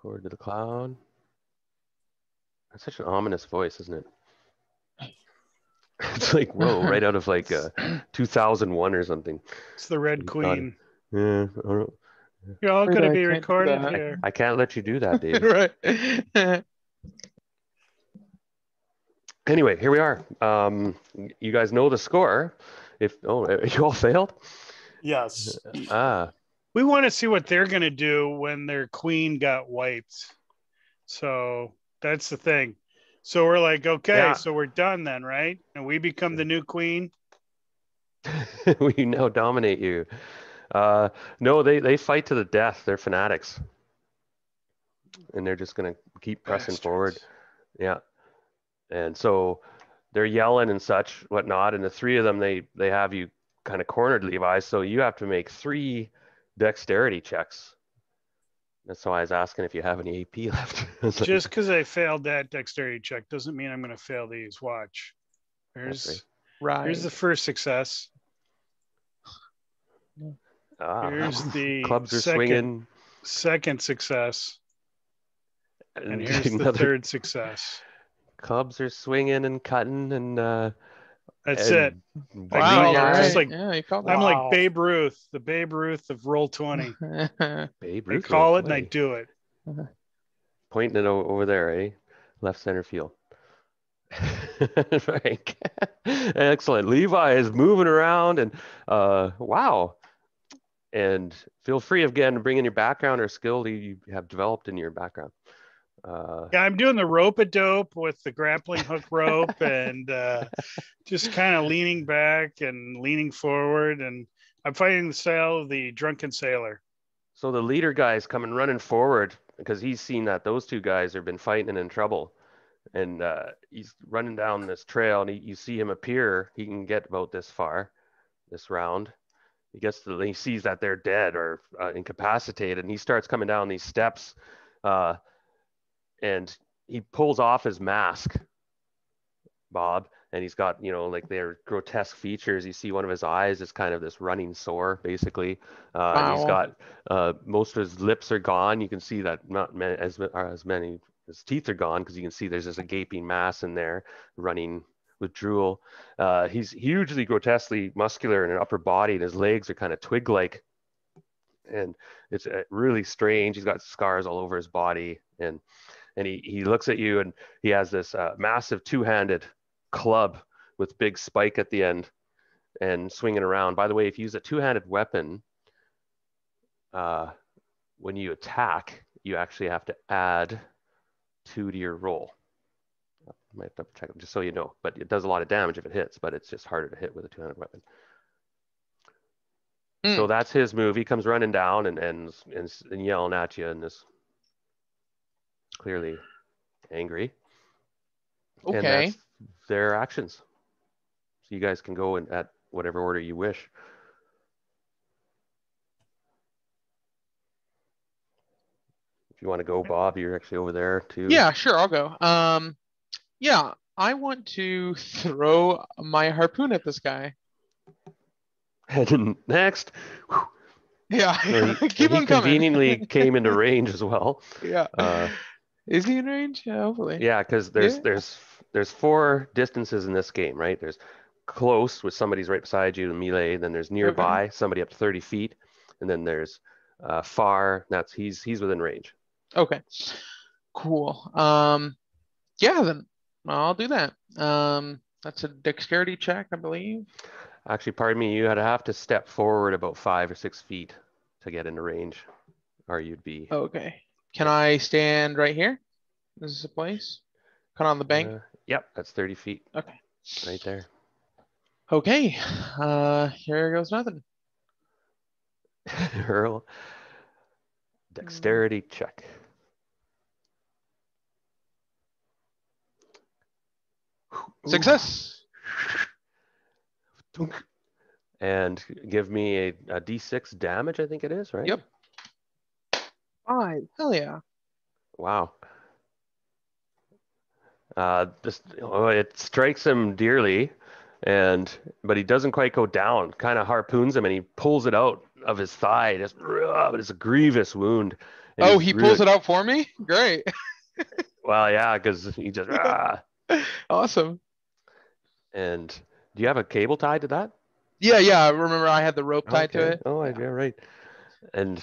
Cord to the cloud. That's such an ominous voice, isn't it? It's like, whoa, right out of like 2001 or something. It's the Red Queen. Yeah, You're all going to be can't do recorded that. here. I can't let you do that, Dave. Right. Anyway, here we are. You guys know the score. You all failed? Yes. Ah, We want to see what they're going to do when their queen got wiped. So that's the thing. So we're like, okay, Yeah. so we're done then, right? And we become the new queen. we now dominate you. No, they fight to the death. They're fanatics, and they're just gonna keep pressing forward. Yeah, and so they're yelling and such, whatnot. And the three of them, they have you kind of cornered, Levi. So you have to make 3 dexterity checks. That's why I was asking if you have any AP left. Just because I failed that dexterity check doesn't mean I'm going to fail these. Watch. Here's the first success. Here's the clubs are swinging. Second success. And here's the third success. Clubs are swinging and cutting, and that's it. Wow, just like I'm like Babe Ruth, the Babe Ruth of Roll20. Babe Ruth. I call it and I do it. Pointing it over there, eh? Left center field. Right. Excellent. Levi is moving around, and wow. And feel free again to bring in your background or skill that you have developed in your background. Yeah, I'm doing the rope-a-dope with the grappling hook rope and just kind of leaning back and leaning forward. And I'm fighting the style of the drunken sailor. So the leader guy is coming running forward because he's seen that those 2 guys have been fighting and in trouble. And he's running down this trail, and you see him appear. He can get about this far, this round. He sees that they're dead or incapacitated, and he starts coming down these steps. And he pulls off his mask, Bob, and he's got, like their grotesque features. You see one of his eyes is kind of this running sore, basically. And he's got most of his lips are gone. You can see that not as many. His teeth are gone because you can see there's just a gaping mass in there running with drool. He's hugely grotesquely muscular in an upper body, and his legs are kind of twig-like. And it's really strange. He's got scars all over his body. And he looks at you, and he has this massive 2-handed club with big spike at the end and swinging around. By the way, if you use a 2-handed weapon, when you attack, you actually have to add 2 to your roll. I might have to check just so you know, but it does a lot of damage if it hits, but it's just harder to hit with a 2-handed weapon. So that's his move. He comes running down and yelling at you, and this clearly angry. Okay. And that's their actions. So you guys can go in at whatever order you wish. If you want to go, Bob, you're actually over there too. Yeah, sure, I'll go. Yeah, I want to throw my harpoon at this guy. And next. Yeah, he keep on conveniently coming. came into range as well. Yeah. Is he in range? Yeah, hopefully. Yeah, because there's 4 distances in this game, right? There's close, with somebody's right beside you in melee. Then there's nearby, somebody up to 30 feet, and then there's far. That's he's within range. Okay, cool. Yeah, then I'll do that. That's a dexterity check, I believe. Actually, pardon me, you have to step forward about 5 or 6 feet to get into range, or you'd be. Okay. Can I stand right here? This is a place. Kind of on the bank. Yep, that's 30 feet. Okay. Right there. Okay. Here goes nothing. Earl. Dexterity check. Success. And give me a D6 damage, I think it is, right? Yep. 5. Hell yeah. Wow. It strikes him dearly, but he doesn't quite go down. Kind of harpoons him, and he pulls it out of his thigh. But it's a grievous wound, And Oh, he's he really, pulls it out for me? Great. well, yeah, because he just Awesome. And do you have a cable tied to that? Yeah, yeah. I remember I had the rope tied to Okay. it. Oh, Yeah. yeah, right. And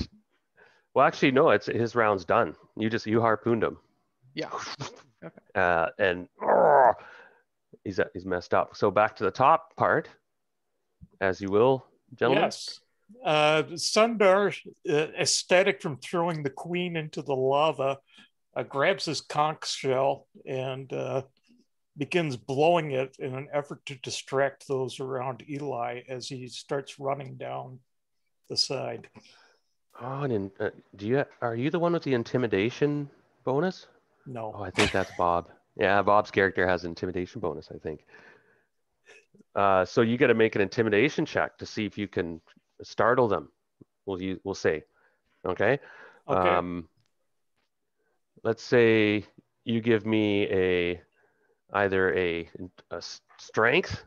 well, actually, no, it's his round's done. You harpooned him. Yeah. Okay. And he's messed up. So back to the top part, as you will, gentlemen. Yes. Sundar, ecstatic from throwing the queen into the lava, grabs his conch shell and begins blowing it in an effort to distract those around Eli as he starts running down the side. Oh, and are you the one with the intimidation bonus? No. Oh, I think that's Bob. Yeah, Bob's character has an intimidation bonus, I think. So you got to make an intimidation check to see if you can startle them. We'll say, okay. Okay. Let's say you give me either a strength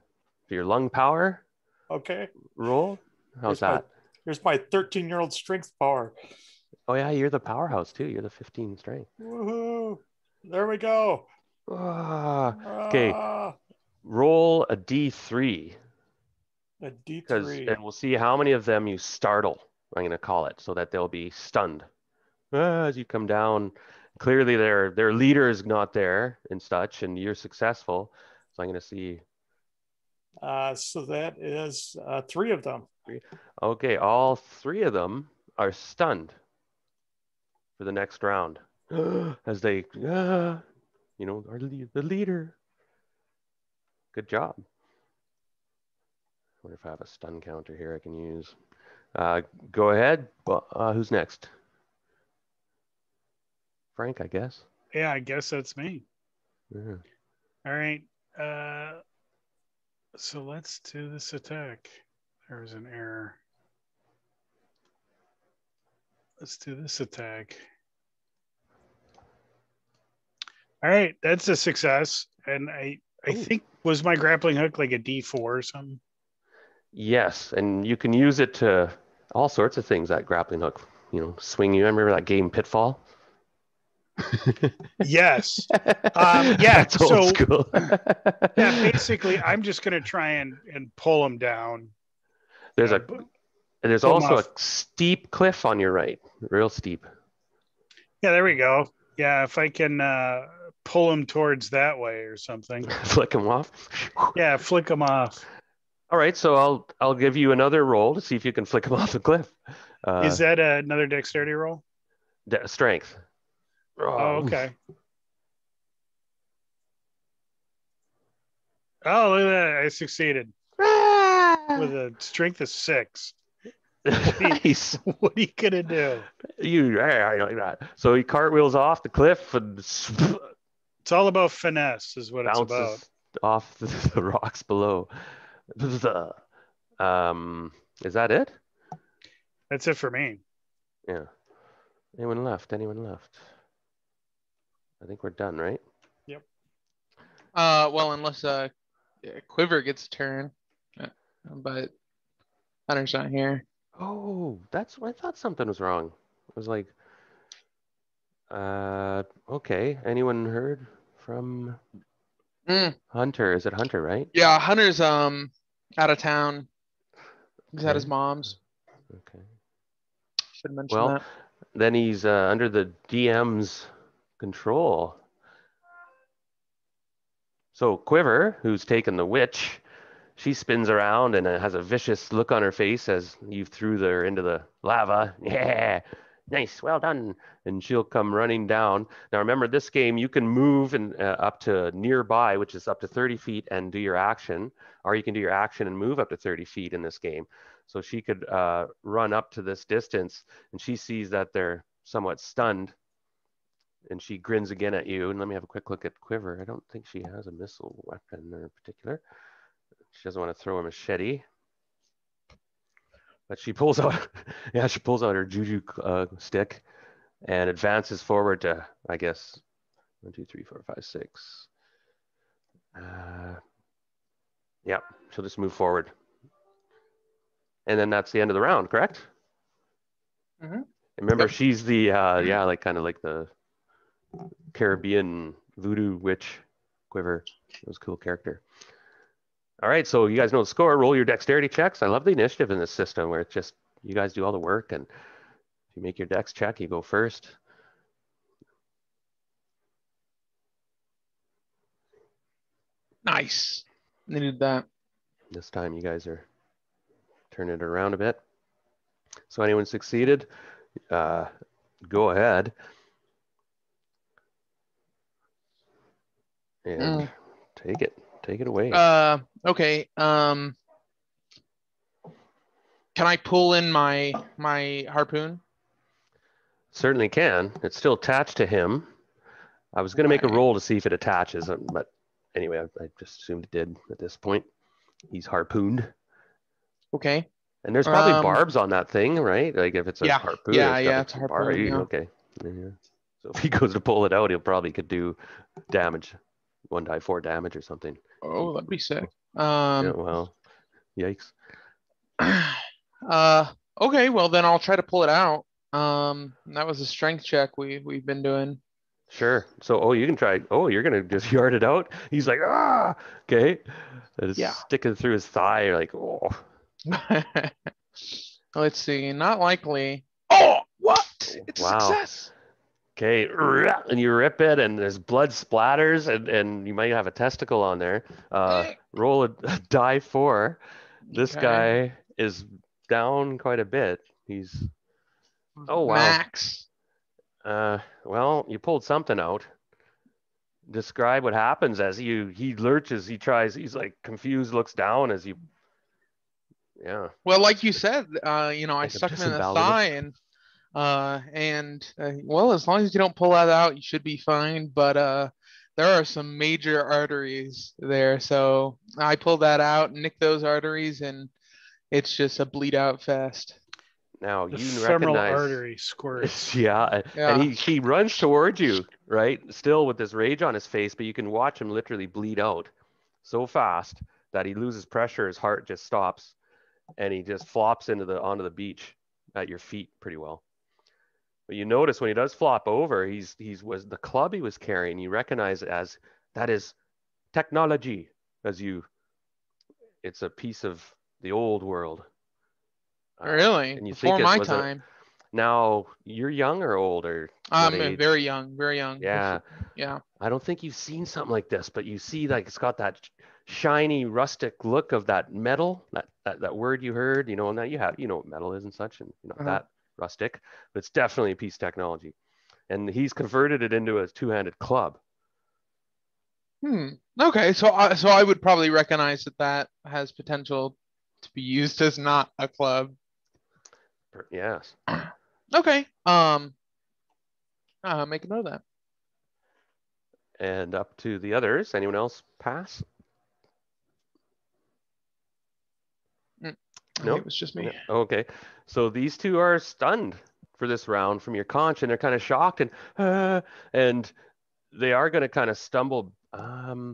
for your lung power Okay. roll. How's that? Here's my 13-year-old strength power. Oh yeah, you're the powerhouse too. You're the 15 strength. Woohoo! There we go. Okay, roll a d3. A D3. And we'll see how many of them you startle. I'm going to call it so that they'll be stunned as you come down. Clearly, their leader is not there and such, and you're successful. So I'm going to see. So that is 3 of them. Okay, all 3 of them are stunned for the next round as they, the leader. Good job. I wonder if I have a stun counter here I can use. Go ahead. Who's next? Frank, I guess. Yeah, I guess that's me. Yeah. All right. So let's do this attack. There was an error. Let's do this attack. All right, that's a success. And I think, was my grappling hook like a D4 or something? Yes, and you can use it to all sorts of things, that grappling hook. Swing you. I remember that game Pitfall? Yes. Yeah. That's old school. Yeah, basically, I'm just going to try and pull him down. There's also a steep cliff on your right, real steep. Yeah, there we go. Yeah, if I can pull him towards that way or something. Flick him off. Yeah, flick him off. All right, so I'll give you another roll to see if you can flick him off the cliff. Is that another dexterity roll? Strength. Oh, okay. Oh, look at that! I succeeded with a strength of 6. Nice. What are you gonna do? Like that. So he cartwheels off the cliff and it's all about finesse, is what it's about. Bounces off the rocks below. Is that it? That's it for me. Yeah. Anyone left? I think we're done, right? Yep. Well, unless Quiver gets a turn, but Hunter's not here. Oh, that's I thought something was wrong. I was like, okay. Anyone heard from Hunter? Is it Hunter, right? Yeah, Hunter's out of town. He's at his mom's. Okay. Should mention that. Then he's under the DM's control. So Quiver, who's taken the witch, she spins around and has a vicious look on her face as you threw her into the lava. Yeah, nice, well done. And she'll come running down. Now remember, this game you can move and up to nearby, which is up to 30 feet, and do your action, or you can do your action and move up to 30 feet in this game. So she could run up to this distance, and she sees that they're somewhat stunned, and she grins again at you. And let me have a quick look at Quiver. I don't think she has a missile weapon in particular. She doesn't want to throw a machete, but she pulls out, she pulls out her juju stick and advances forward to, I guess, 1, 2, 3, 4, 5, 6. Yeah, she'll just move forward. And then that's the end of the round, correct? Mm-hmm. Remember, Yep. she's the like kind of like the Caribbean voodoo witch Quiver. It was a cool character. All right, so you guys know the score. Roll your dexterity checks. I love the initiative in this system where it's just you guys do all the work, and if you make your dex check, you go first. Nice. Needed that. This time you guys are turning it around a bit. So anyone succeeded, go ahead. And take it away. Okay. Can I pull in my harpoon? Certainly can. It's still attached to him. I was going to make a roll to see if it attaches, but anyway, I just assumed it did at this point. He's harpooned. Okay. And there's probably barbs on that thing, right? Like if it's a harpoon. It's a harpoon. Yeah. Okay. Yeah. So if he goes to pull it out, he'll probably could do damage, 1d4 damage or something. Oh, that'd be sick. Yeah, well, yikes. Okay, well then I'll try to pull it out. That was a strength check we've been doing. Sure. So, you can try. You're gonna just yard it out. He's like, ah, okay. And it's sticking through his thigh. You're like, oh. Let's see. Not likely. Oh, what? It's a success. Okay, and you rip it, and there's blood splatters, and you might have a testicle on there. Roll a die 4. This guy is down quite a bit. He's wow. Max. Well, you pulled something out. Describe what happens as he lurches. He's like confused, looks down as you. Yeah. Well, like you said, I stuck him in the thigh, and well, as long as you don't pull that out, you should be fine. But there are some major arteries there, so I pulled that out, nicked those arteries, and it's just a bleed out fest. Now the you femoral recognize artery squirts. Yeah, and he runs towards you, right? Still with this rage on his face, but you can watch him literally bleed out so fast that he loses pressure. His heart just stops, and he just flops onto the beach at your feet pretty well. But you notice when he does flop over, he's was the club he was carrying. You recognize it as that is technology, it's a piece of the old world. Really? And you Before think my time. Now you're young or old or I'm very young, very young. Yeah. Yeah. I don't think you've seen something like this, but you see like it's got that shiny rustic look of that metal, that word you heard, now you know what metal is and such, and not that rustic, but it's definitely a piece of technology. And he's converted it into a two-handed club. Okay, so I would probably recognize that has potential to be used as not a club. Yes. Okay. Make a note of that. And up to the others. Anyone else pass? No, it was just me. No. Okay. So these two are stunned for this round from your conch, and they're kind of shocked, and they are going to kind of stumble. They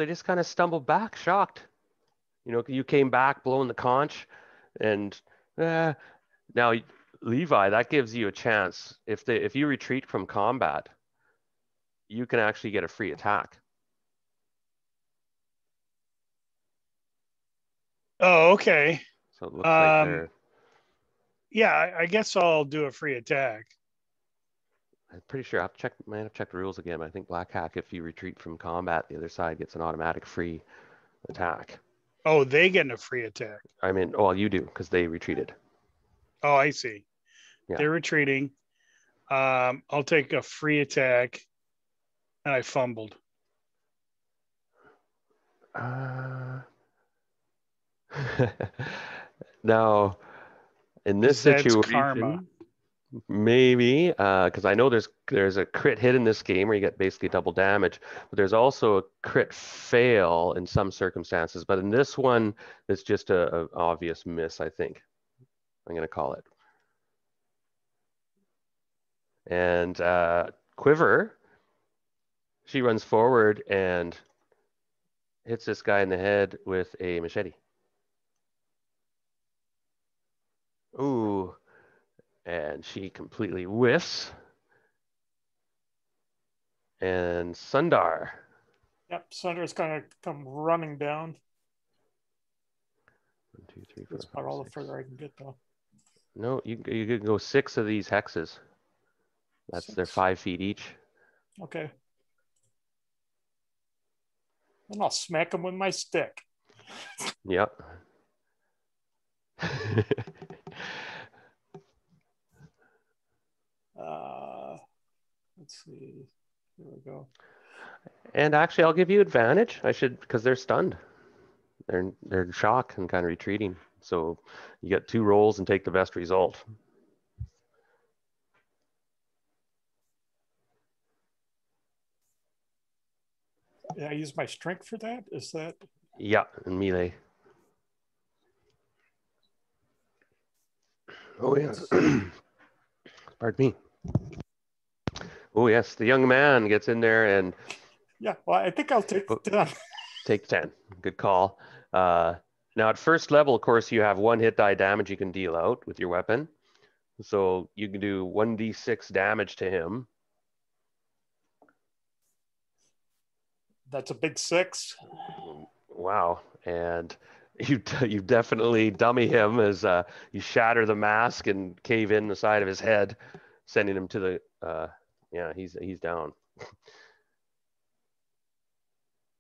just kind of stumble back, shocked. You came back blowing the conch, and now Levi, that gives you a chance. If you retreat from combat, you can actually get a free attack. Oh, okay. So it looks like they're. Yeah, I guess I'll do a free attack. I'm pretty sure might have checked the rules again, but I think Black Hack, if you retreat from combat, the other side gets an automatic free attack. Oh, they get a free attack. I mean, well, you do because they retreated. Oh, I see. Yeah. They're retreating. I'll take a free attack, and I fumbled. Now, in this situation, karma. Maybe because I know there's a crit hit in this game where you get basically double damage, but there's also a crit fail in some circumstances. But in this one, it's just a obvious miss. I think I'm going to call it. And Quiver, she runs forward and hits this guy in the head with a machete. Ooh. And she completely whiffs. And Sundar. Yep, Sundar's gonna come running down. 1, 2, 3, 4, That's 5, about all the 6. further I can get though. No, you could go 6 of these hexes. That's 6. they're 5 feet each. Okay. And I'll smack him with my stick. Yep. Let's see. Here we go. And actually, I'll give you advantage. I should, because they're stunned. They're in shock and kind of retreating. So you get 2 rolls and take the best result. Yeah, I use my strength for that. Is that? Yeah, in melee. Oh yes. Pardon me. Oh yes, the young man gets in there and. Yeah, well, I think I'll take 10. Take 10. Good call. Now at first level, of course, you have 1 hit die damage you can deal out with your weapon. So you can do 1d6 damage to him. That's a big 6. Wow. And you definitely dummy him as you shatter the mask and cave in the side of his head, sending him to the, yeah, he's down.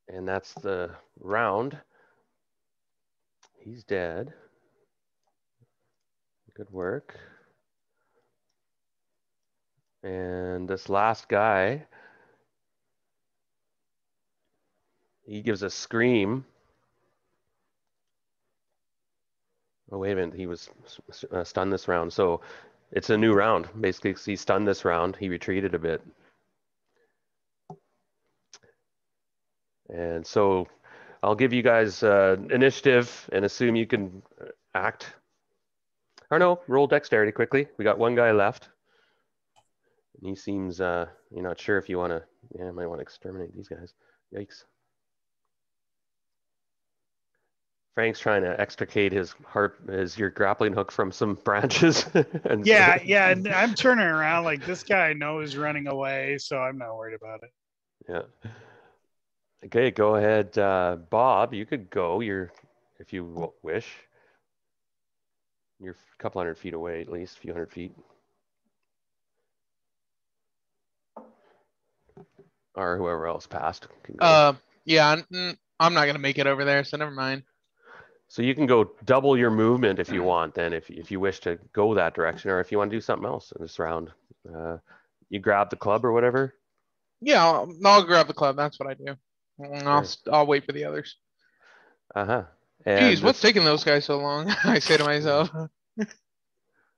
And that's the round. He's dead. Good work. And this last guy, he gives a scream. Oh, wait a minute. He was stunned this round. So it's a new round. Basically, he stunned this round. He retreated a bit. And so I'll give you guys initiative and assume you can act. Or no, roll dexterity quickly. We got 1 guy left. And he seems, you're not sure if you want to, yeah, might want to exterminate these guys. Yikes. Frank's trying to extricate your grappling hook from some branches. And yeah. And I'm turning around like this guy I know is running away, so I'm not worried about it. Yeah. Okay, go ahead, Bob. You could go. If you wish. You're a couple hundred feet away, at least a few hundred feet. Or whoever else passed can go. Yeah, I'm not gonna make it over there, so never mind. So you can go double your movement if you want. Then, if you wish to go that direction, or if you want to do something else in this round, you grab the club or whatever. Yeah, I'll grab the club. That's what I do. I'll wait for the others. Geez, what's taking those guys so long? I say to myself.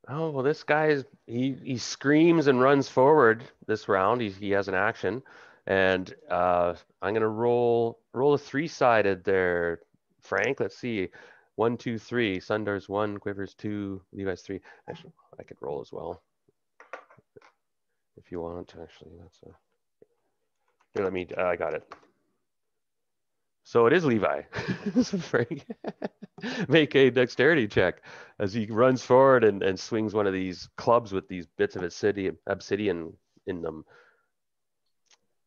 Oh well, this guy he screams and runs forward this round. He has an action, and I'm gonna roll a 3-sided there, Frank. Let's see, 1, 2, 3. Sundar's 1, Quivers 2, Levi's 3. Actually, I could roll as well if you want. Actually, that's a. Here, let me. I got it. So it is Levi. Frank, make a dexterity check as he runs forward and swings one of these clubs with these bits of obsidian in them.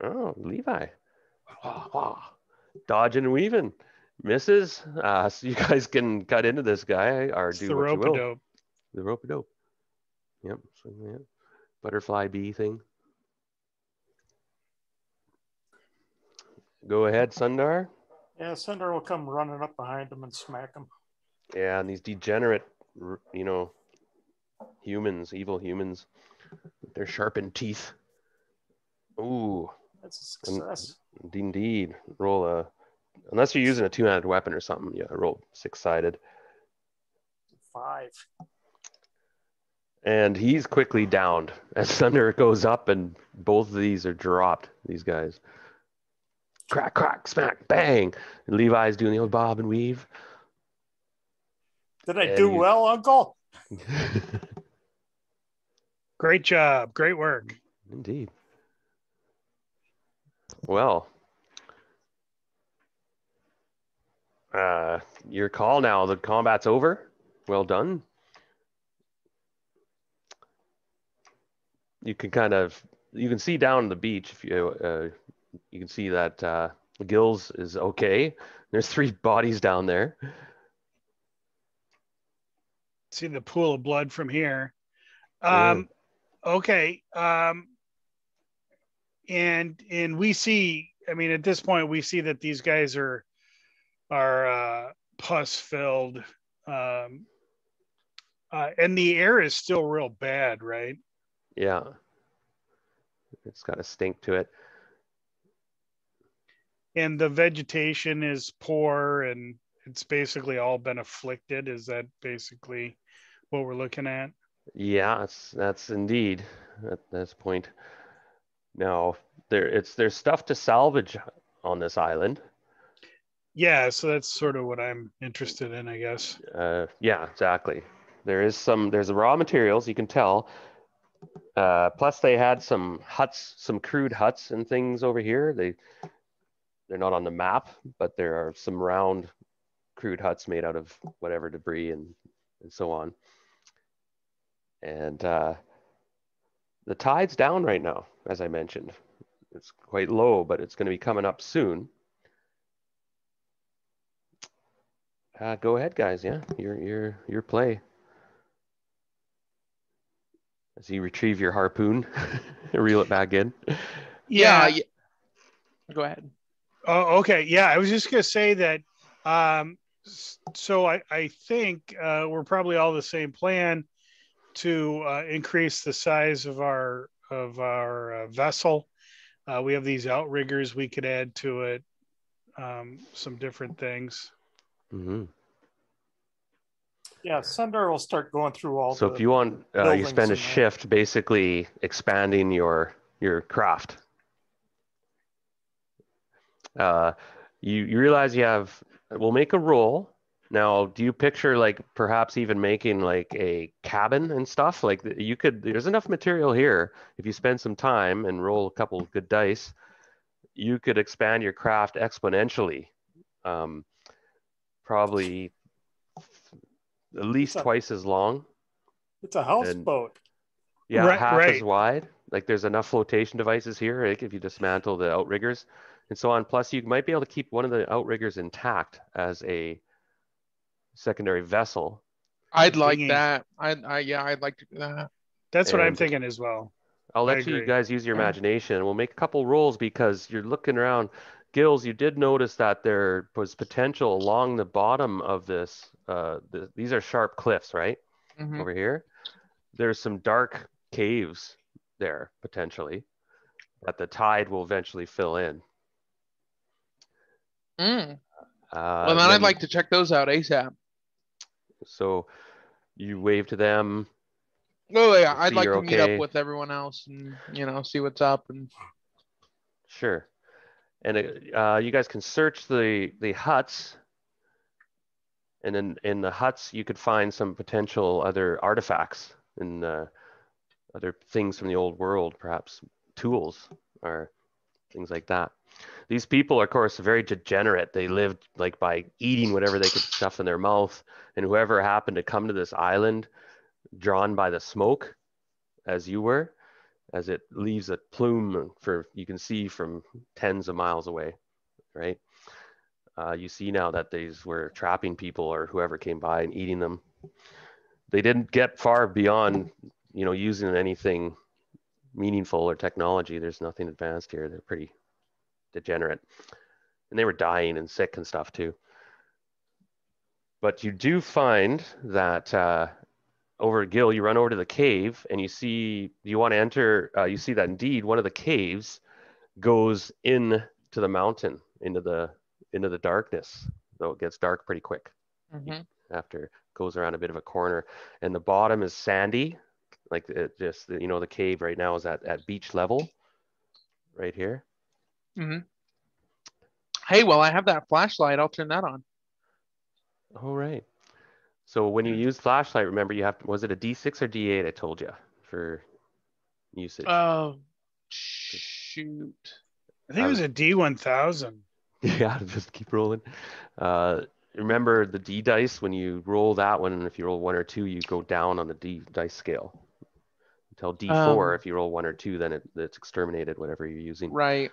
Oh, Levi. Dodging and weaving. Misses. So you guys can cut into this guy or It's do the what you will. rope-a-dope. The rope-a-dope. Yep. So, yeah. Butterfly bee thing. Go ahead, Sundar. Yeah, Sundar will come running up behind him and smack him. Yeah, and these degenerate, humans, evil humans, with their sharpened teeth. Ooh. That's a success. Indeed. Roll unless you're using a 2-handed weapon or something, yeah, roll 6-sided. 5. And he's quickly downed as thunder goes up and both of these are dropped, these guys. Crack, crack, smack, bang. And Levi's doing the old bob and weave. Did I do well, Uncle? Great job. Great work. Indeed. Well, your call now. The combat's over. Well done. you can see down the beach if you can see that Gills is okay. There's 3 bodies down there. See the pool of blood from here. Okay. And we see, I mean, at this point we see that these guys are pus filled. And the air is still real bad, right? Yeah. It's got a stink to it. And the vegetation is poor and it's basically all been afflicted. Is that basically what we're looking at? Yeah, that's indeed at this point. Now, there's stuff to salvage on this island. Yeah, so that's sort of what I'm interested in, I guess. Yeah, exactly. There's raw materials, you can tell. Plus they had some huts, some crude huts and things over here. They're not on the map, but there are some round crude huts made out of whatever debris and so on. And the tide's down right now, as I mentioned. It's quite low, but it's going to be coming up soon. Go ahead, guys. Yeah, your play. As you retrieve your harpoon, reel it back in. Yeah. Go ahead. Oh, okay. Yeah, I was just gonna say that. So I think we're probably all the same plan to increase the size of our vessel. We have these outriggers we could add to it, some different things. Mm-hmm. Yeah, Sundar will start going through all. So if you want, you spend a shift basically expanding your craft. You realize you have. We'll make a roll. Now, do you picture like perhaps even making like a cabin and stuff? Like you could. There's enough material here. If you spend some time and roll a couple of good dice, you could expand your craft exponentially. Probably at least twice as long. It's a houseboat. Yeah, half as wide. Like there's enough flotation devices here, like if you dismantle the outriggers and so on. Plus, you might be able to keep one of the outriggers intact as a secondary vessel. I'd like that. I'd like to do that. That's what I'm thinking as well. I'll let you guys use your imagination. We'll make a couple rolls because you're looking around. Gills, you did notice that there was potential along the bottom of this. These are sharp cliffs, right? Mm-hmm. Over here. There's some dark caves there, potentially, that the tide will eventually fill in. Well, then I'd like to check those out ASAP. So you wave to them. Oh yeah, I'd like to meet up with everyone else and see what's up. And sure. And you guys can search the huts, and then in the huts you could find some potential other artifacts and other things from the old world, perhaps tools or things like that. These people are, of course, very degenerate. They lived like by eating whatever they could stuff in their mouth, and whoever happened to come to this island drawn by the smoke, as you were, as it leaves a plume you can see from tens of miles away, right? You see now that these were trapping people or whoever came by and eating them. They didn't get far beyond, using anything meaningful or technology. There's nothing advanced here. They're pretty degenerate. And they were dying and sick and stuff too. But you do find that over at Gil, you run over to the cave and you want to enter, you see that indeed one of the caves goes into the mountain, into the darkness, though it gets dark pretty quick. Mm-hmm. After it goes around a bit of a corner, and the bottom is sandy, like it just, the cave right now is at beach level right here. Mm-hmm. Hey, well, I have that flashlight. I'll turn that on. All right. So when you use flashlight, remember was it a D6 or D8 I told you for usage? Oh, shoot. I think it was a D1000. Yeah, just keep rolling. Remember the D dice, when you roll that one, and if you roll 1 or 2, you go down on the D dice scale. until D4. If you roll 1 or 2, then it's exterminated, whatever you're using. Right.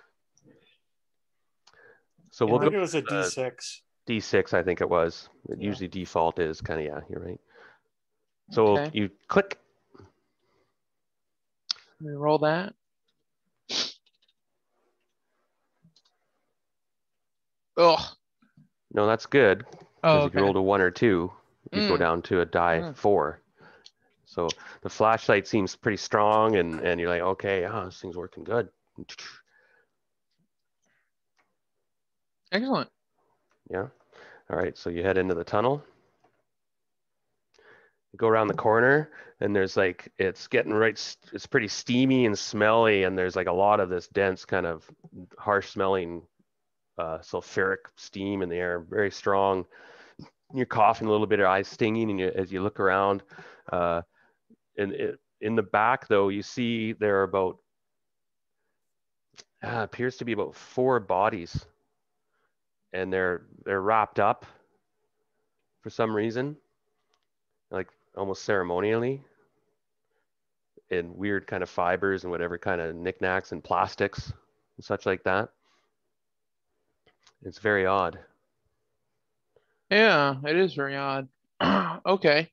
So we'll I think go it was a D6. D6, I think it was. Usually default is kind of, yeah, you're right. So Okay. you click. Let me roll that. Ugh. No, that's good. Because Oh, if you okay. rolled a 1 or 2, you go down to a die 4. So the flashlight seems pretty strong, and you're like, okay, this thing's working good. Excellent. Yeah. All right. So you head into the tunnel. You go around the corner, and there's like, it's getting right. It's pretty steamy and smelly, and there's like a lot of this dense kind of harsh smelling sulfuric steam in the air, very strong. You're coughing a little bit, your eyes stinging, and as you look around. In the back, though, you see there are about, appears to be about 4 bodies, and they're wrapped up for some reason, like almost ceremonially, in weird kind of fibers and whatever kind of knickknacks and plastics and such like that. It's very odd. Yeah, it is very odd. Okay.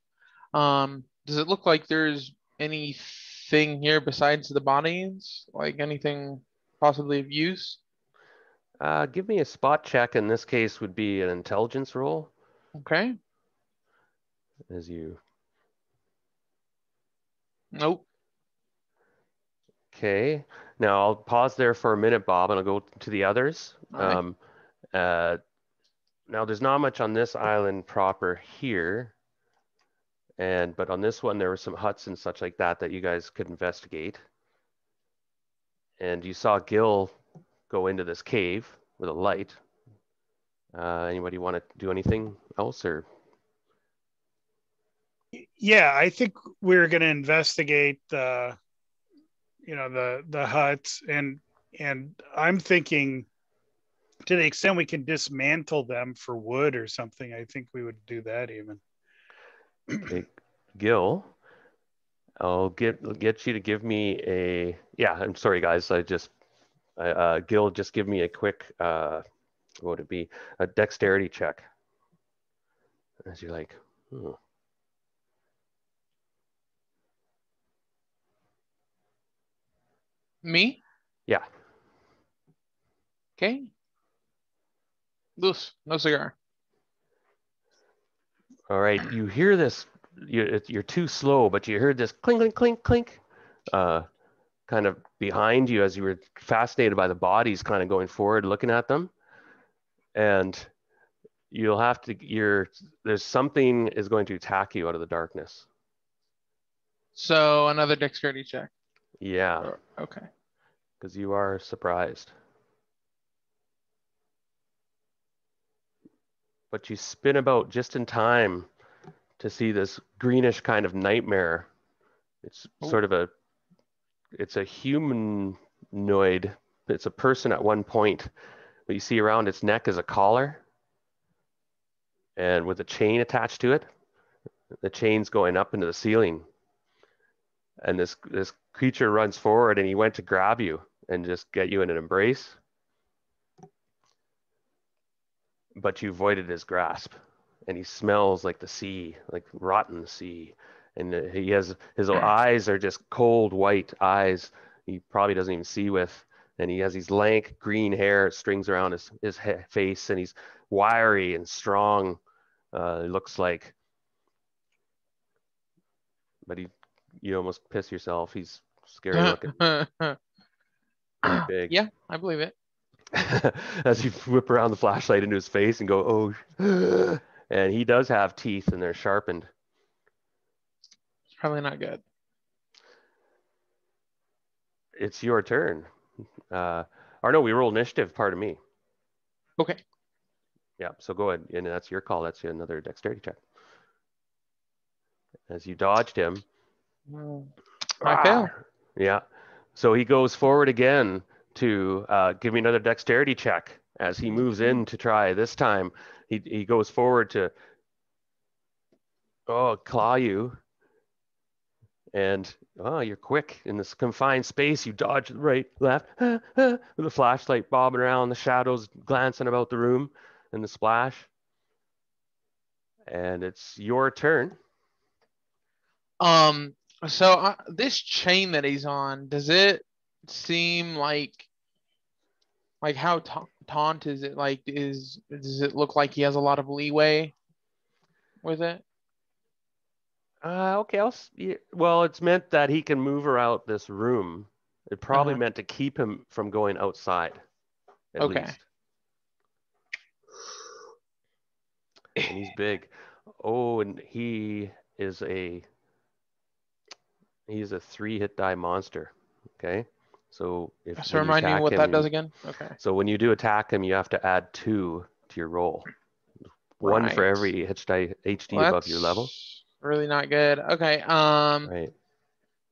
Does it look like there's anything here besides the bodies? Like anything possibly of use? Give me a spot check. In this case, would be an intelligence roll. Okay. As you. Nope. Okay. Now I'll pause there for a minute, Bob, and I'll go to the others. Now there's not much on this island proper here. But on this one, there were some huts and such like that you guys could investigate. And you saw Gil go into this cave with a light. Anybody want to do anything else, or? Yeah, I think we're going to investigate the huts, and I'm thinking, to the extent we can dismantle them for wood or something, I think we would do that even. Okay. Gil, I'll get you to give me a, I'm sorry guys, Gil, just give me a quick, what would it be? A dexterity check. As you're like, Me? Yeah. Okay. Loose. No cigar. All right. You hear this. You're too slow, but you heard this clink, clink, clink, clink, kind of behind you as you were fascinated by the bodies, kind of going forward, looking at them, and you'll have to. There's something is going to attack you out of the darkness. So another dexterity check. Yeah. Okay. Because you are surprised. But you spin about just in time to see this greenish kind of nightmare. It's sort of it's a humanoid. It's a person at one point, but you see around its neck is a collar, and with a chain attached to it. The chain's going up into the ceiling. And this creature runs forward, and he went to grab you and just get you in an embrace. But you avoided his grasp, and he smells like the sea, like rotten sea. And his eyes are just cold white eyes. He probably doesn't even see with. And he has these lank green hair strings around his face, and he's wiry and strong. It looks like, but you almost piss yourself. He's scary looking. Pretty big. Yeah, I believe it. As you whip around the flashlight into his face and go, oh, and he does have teeth, and they're sharpened. It's probably not good. It's your turn. Or no, we roll initiative, pardon me. Okay. Yeah, so go ahead, and that's your call. That's another dexterity check. As you dodged him. I fail. Yeah. So he goes forward again to give me another dexterity check. As he moves in to try this time, he goes forward to claw you, And you're quick in this confined space. You dodge right, left, with the flashlight bobbing around, the shadows glancing about the room, and the splash. And it's your turn. So this chain that he's on, does it seem like how taunt is it? Like, does it look like he has a lot of leeway with it? Okay. Well, it's meant that he can move around this room. It probably meant to keep him from going outside, at least. And he's big. Oh, and he's a 3-hit die monster. Okay. So so remind me what that does again. Okay. So when you do attack him, you have to add 2 to your roll. Right. 1 for every HD above your level. Really not good. Okay. Right.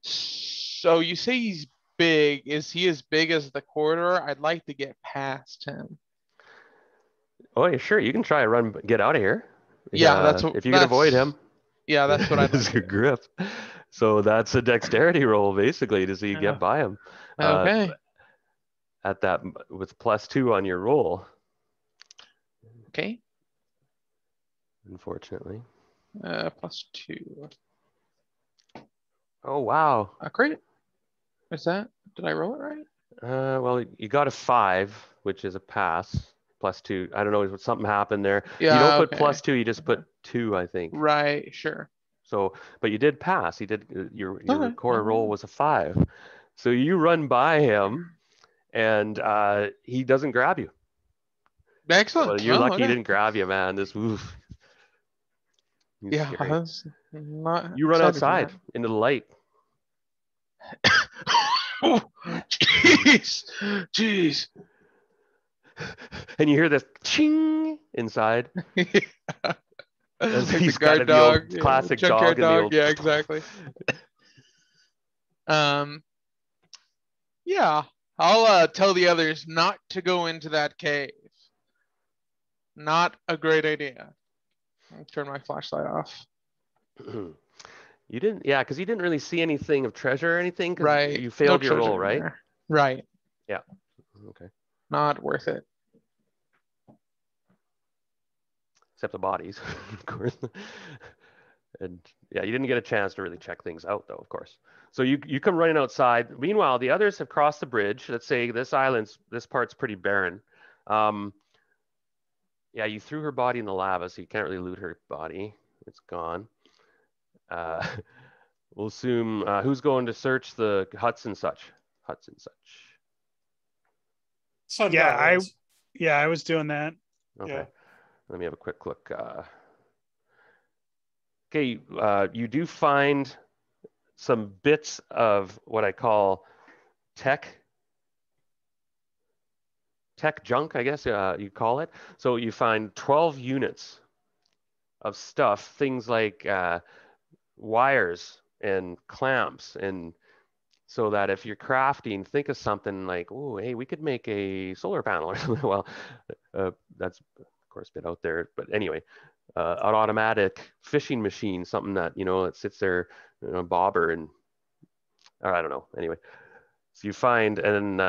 So you say he's big. Is he as big as the corridor? I'd like to get past him. Oh, yeah, sure. You can try and get out of here. Yeah, if you can avoid him. Yeah, that's what I'd like. Your grip. So that's a dexterity roll, basically, to see you get by him. Okay. At that, with +2 on your roll. Okay. Unfortunately. +2. Oh, wow. Great. Is that? Did I roll it right? Well, you got a 5, which is a pass. +2. I don't know, something happened there. Yeah, you don't put +2, you just put 2, I think. Right, sure. So, but you did pass. You did your core roll was a 5. So you run by him, and he doesn't grab you. Excellent. Well, you're lucky he didn't grab you, man. Oof. Yeah, you run outside into the light. Jeez. And you hear this ching inside. Like he's the guard dog, classic dog. Yeah, exactly. Yeah, I'll tell the others not to go into that cave. Not a great idea. I'll turn my flashlight off. You didn't, because you didn't really see anything of treasure or anything. Right. You failed your roll, right? There. Right. Yeah. Okay. Not worth it. Except the bodies, of course. And yeah, you didn't get a chance to really check things out, though, of course. So you come running outside. Meanwhile, the others have crossed the bridge. Let's say this part's pretty barren. Yeah, you threw her body in the lava, so you can't really loot her body. It's gone. We'll assume who's going to search the huts and such. Yeah, I was doing that. Okay. Yeah. Let me have a quick look. Okay, you do find some bits of what I call tech junk, I guess you call it. So you find 12 units of stuff, things like wires and clamps, and so that if you're crafting, think of something like, oh, hey, we could make a solar panel or something. Well, that's of course a bit out there, but anyway, an automatic fishing machine, something that it sits there, bobber, and or I don't know. Anyway, so you find, and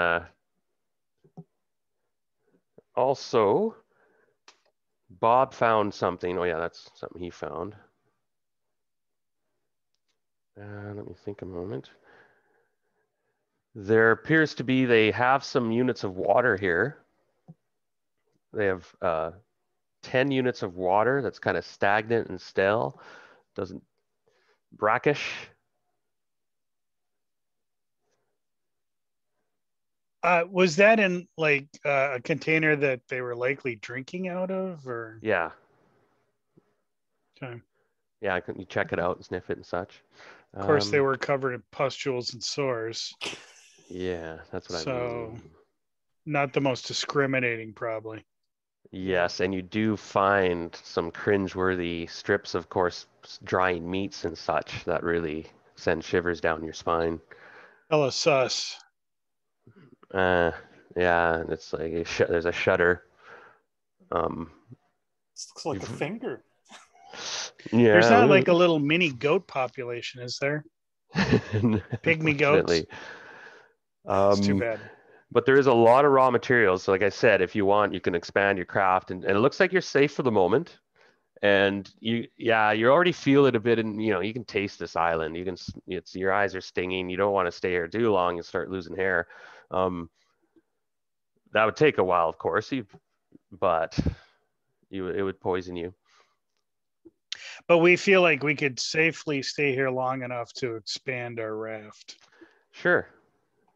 also Bob found something. Oh yeah, that's something he found. Let me think a moment. There appears to be, they have some units of water here. They have 10 units of water that's kind of stagnant and stale, brackish. Was that in like a container that they were likely drinking out of, or? Yeah. Okay. Yeah, you check it out and sniff it and such. Of course, they were covered in pustules and sores. Yeah, that's what I mean. So, not the most discriminating, probably. Yes, and you do find some cringeworthy strips, of course, drying meats and such that really send shivers down your spine. Hella sus. Yeah, and it's like there's a shutter. This looks like a finger. Yeah. There's not like a little mini goat population, is there? Pygmy goats. It's too bad. But there is a lot of raw materials. So like I said, if you want, you can expand your craft, and it looks like you're safe for the moment. And you already feel it a bit, and you can taste this island. Your eyes are stinging. You don't want to stay here too long and start losing hair. That would take a while, of course, but it would poison you. But we feel like we could safely stay here long enough to expand our raft. Sure.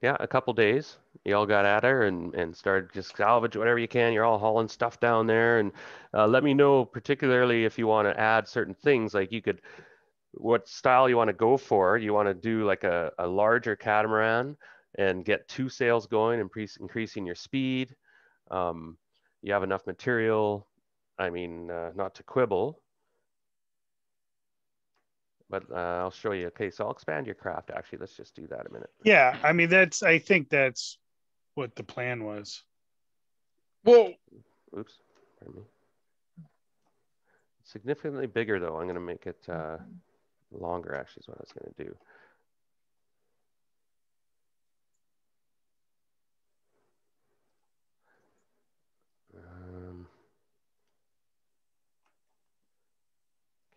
Yeah, a couple days. You all got at her and started just salvage whatever you can. You're all hauling stuff down there, and let me know particularly if you want to add certain things. Like what style you want to go for. You want to do like a larger catamaran and get 2 sails going, increasing your speed. You have enough material. I mean, not to quibble, but I'll show you. Okay, so I'll expand your craft. Actually, let's just do that a minute. Yeah, I mean, I think that's what the plan was. Well, oops, pardon me. Significantly bigger though. I'm going to make it longer. Actually, is what I was going to do.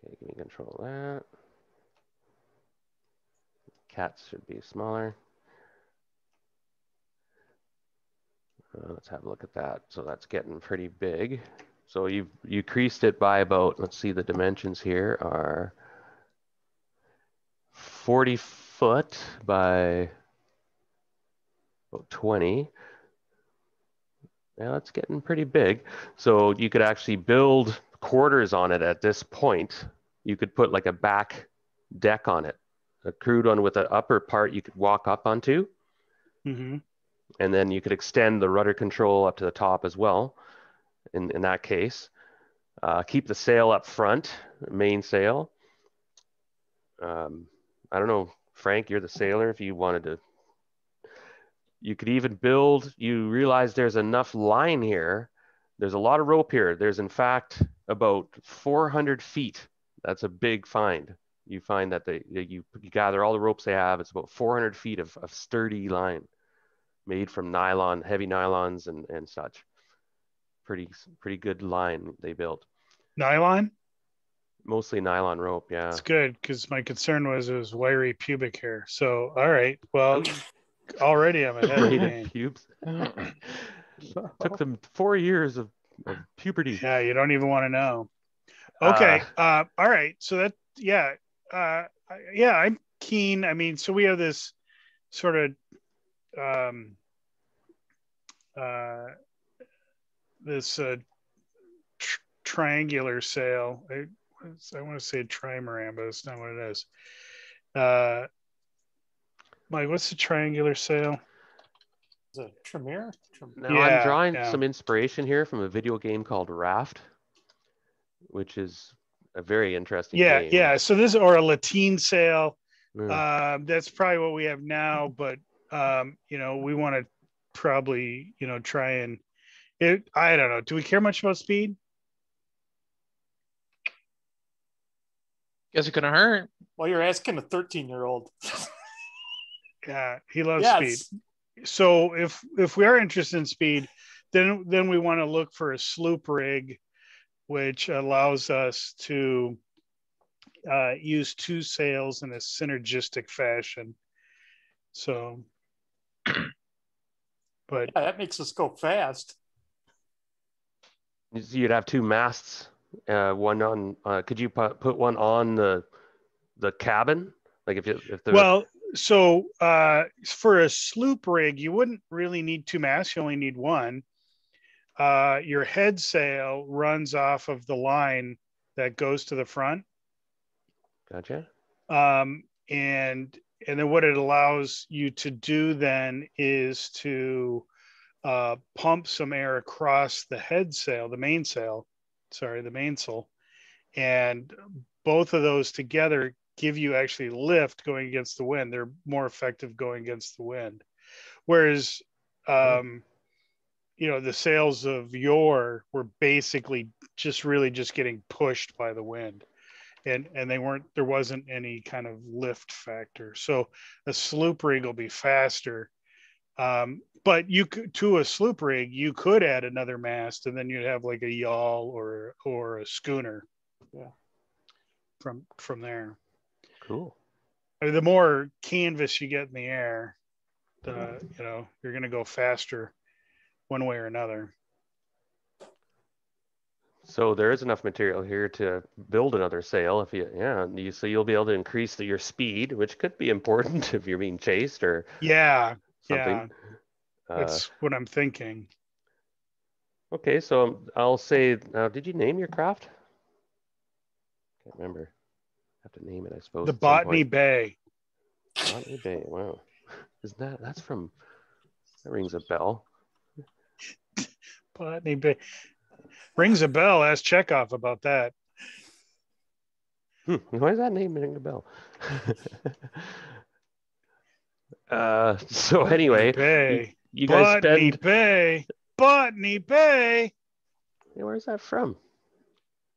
Okay, give me control of that. Cats should be smaller. Let's have a look at that. So that's getting pretty big. So you creased it by about, let's see, the dimensions here are 40 foot by about 20. Now it's getting pretty big. So you could actually build quarters on it at this point. You could put like a back deck on it, a crude one with an upper part you could walk up onto. Mm-hmm. And then you could extend the rudder control up to the top as well in that case. Keep the sail up front, main sail. I don't know, Frank, you're the sailor. If you wanted to, you could even build, you realize there's enough line here. There's a lot of rope here. There's in fact about 400 feet. That's a big find. You find that you gather all the ropes they have. It's about 400 feet of sturdy line made from nylon, heavy nylons and such. Pretty good line they built. Nylon? Mostly nylon rope, yeah. It's good because my concern was it was wiry pubic hair. So, all right. Well, already I'm ahead of the game. Pubes. Took them 4 years of puberty. Yeah, you don't even want to know. Okay. All right. So that, yeah. I'm keen. I mean, so we have this sort of this triangular sail. I want to say trimaran, but it's not what it is. Mike, what's the triangular sail? Is it Tremere? Now I'm drawing some inspiration here from a video game called Raft, which is a very interesting game. Yeah. So this, or a lateen sail. That's probably what we have now, but we want to probably, try and I don't know. Do we care much about speed? Guess it's gonna hurt. Well, you're asking a 13-year-old. Yeah, he loves speed. So if we are interested in speed, then we want to look for a sloop rig, which allows us to use 2 sails in a synergistic fashion. So, but that makes us go fast. You'd have 2 masts. One on. Could you put one on the cabin? Like so for a sloop rig, you wouldn't really need 2 masts. You only need 1. Your head sail runs off of the line that goes to the front. Gotcha. And then what it allows you to do then is to pump some air across the head sail, the mainsail, and both of those together give you actually lift going against the wind. They're more effective going against the wind. Whereas, the sails of yore were basically just getting pushed by the wind. and there wasn't any kind of lift factor. So a sloop rig will be faster. But you could, to a sloop rig, you could add another mast, and then you'd have like a yawl or a schooner. Yeah. From there. Cool. I mean, the more canvas you get in the air, you're going to go faster one way or another. So there is enough material here to build another sail. So you'll be able to increase your speed, which could be important if you're being chased or something. That's what I'm thinking. Okay, so I'll say, did you name your craft? Can't remember. I have to name it, I suppose. The Botany Bay. Botany Bay. Wow. That rings a bell. Botany Bay. Rings a bell. Ask Chekhov about that. Why is that name ring a bell? So anyway, Bay. You guys Botany spend... Bay. Botany Bay. Hey, where's that from?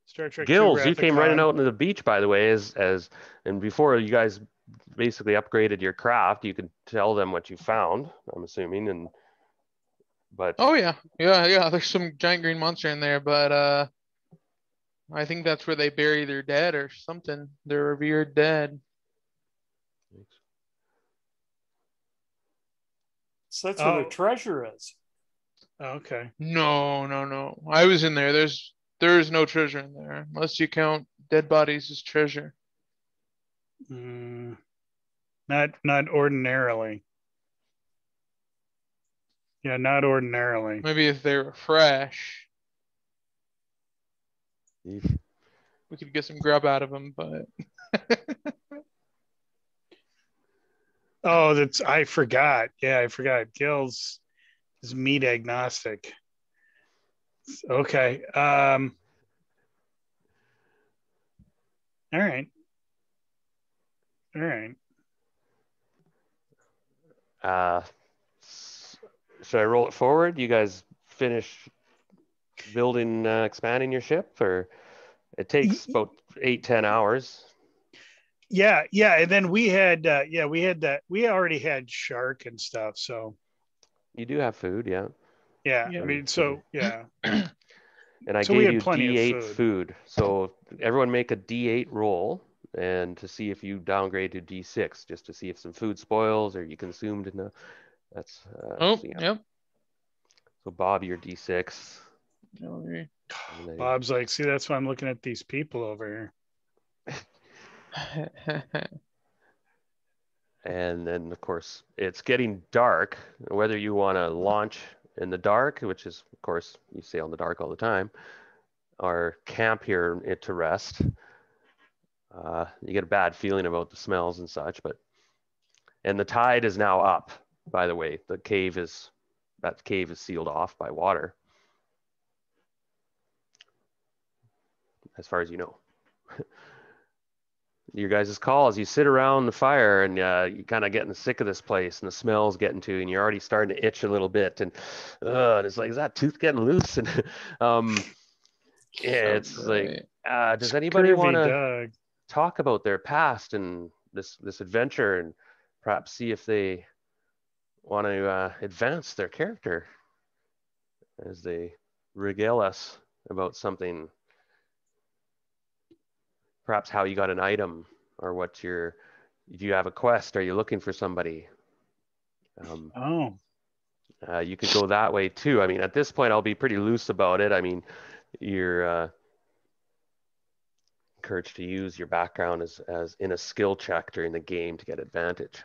Star Trek Gills, 2 you came running out into the beach, by the way, and before you guys basically upgraded your craft, you could tell them what you found, I'm assuming, but oh yeah, there's some giant green monster in there, but I think that's where they bury their dead or something, their revered dead. So that's where the treasure is. Okay. No. I was in there. There's no treasure in there unless you count dead bodies as treasure. Not ordinarily. Yeah, not ordinarily. Maybe if they were fresh, we could get some grub out of them, but. Oh, I forgot. Yeah, I forgot. Gills is meat agnostic. Okay. All right. Should I roll it forward? You guys finish building, expanding your ship, or it takes about 8-10 hours. Yeah, and then we had that. We already had shark and stuff, so you do have food, yeah. I mean, so yeah. And I gave you D8 food. So everyone make a D8 roll, and to see if you downgrade to D6, just to see if some food spoils or you consumed enough. That's Yep. So Bob, your D6. Okay. Bob's like, see, that's why I'm looking at these people over here. And then, of course, it's getting dark. Whether you want to launch in the dark, which is, of course, you sail in the dark all the time, or camp here to rest. You get a bad feeling about the smells and such, and the tide is now up, by the way. That cave is sealed off by water, as far as you know. Your guys' call as you sit around the fire and you're kind of getting sick of this place and the smell's getting to you and you're already starting to itch a little bit and it's like, is that tooth getting loose? And it's like, does anybody want to talk about their past and this adventure and perhaps see if they want to advance their character as they regale us about something? Perhaps how you got an item, or do you have a quest? Are you looking for somebody? You could go that way too. I mean, at this point, I'll be pretty loose about it. I mean, you're encouraged to use your background as in a skill check during the game to get advantage.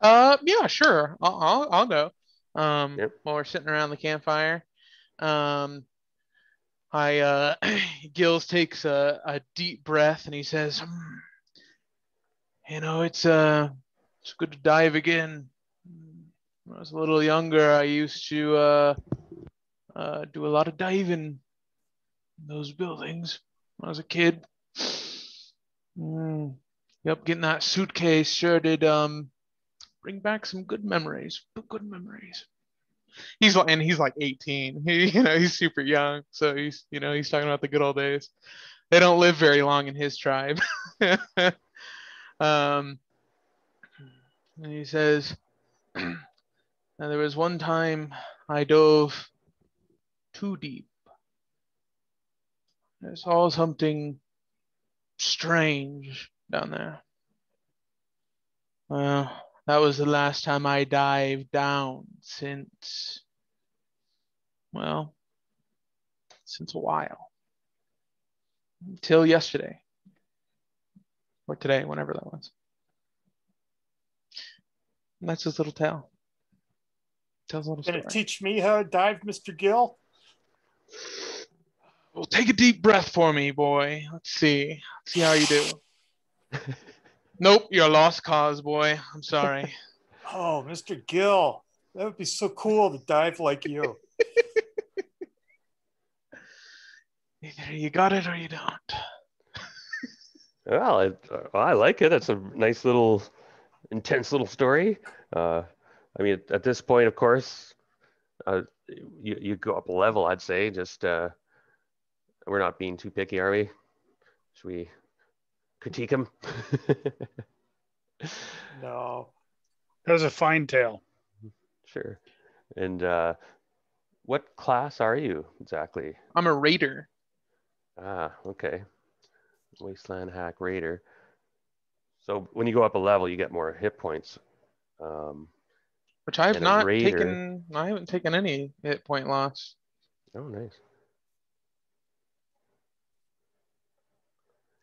Yeah, sure. I'll go. While we're sitting around the campfire. Gills takes a deep breath and he says, it's good to dive again. When I was a little younger, I used to do a lot of diving in those buildings when I was a kid. Yep, getting that suitcase sure did bring back some good memories. He's like 18. He's super young. So he's talking about the good old days. They don't live very long in his tribe. And he says, "Now there was one time I dove too deep. I saw something strange down there. Well, that was the last time I dived down since a while. Till yesterday. Or today, whenever that was. And that's his little tale. Tells a little story. Gonna teach me how to dive, Mr. Gill? Well, take a deep breath for me, boy. Let's see. See how you do. Nope, you're a lost cause, boy. I'm sorry. Oh, Mr. Gill. That would be so cool to dive like you. Either you got it or you don't. Well, I like it. It's a nice little, intense little story. I mean, at this point, of course, you go up a level, I'd say. Just we're not being too picky, are we? Should we critique him? No. That was a fine tale. Sure. And what class are you exactly? I'm a raider. Ah, okay. Wasteland Hack Raider. So when you go up a level, you get more hit points. Which I have and a not raider- taken. I haven't taken any hit point loss. Oh, nice.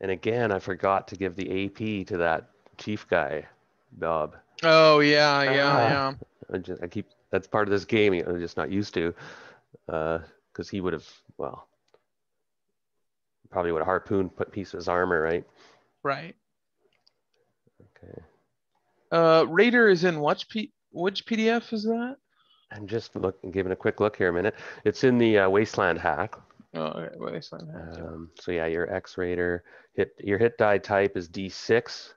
And again, I forgot to give the AP to that chief guy, Bob. Oh yeah. That's part of this game I'm just not used to. Because he would have, probably would have harpooned, put piece of his armor, right? Right. Okay. Raider is in which PDF is that? I'm just giving a quick look here a minute. It's in the Wasteland Hack. Oh, okay. Wasteland Hack. So yeah, your X-Raider your hit die type is D6.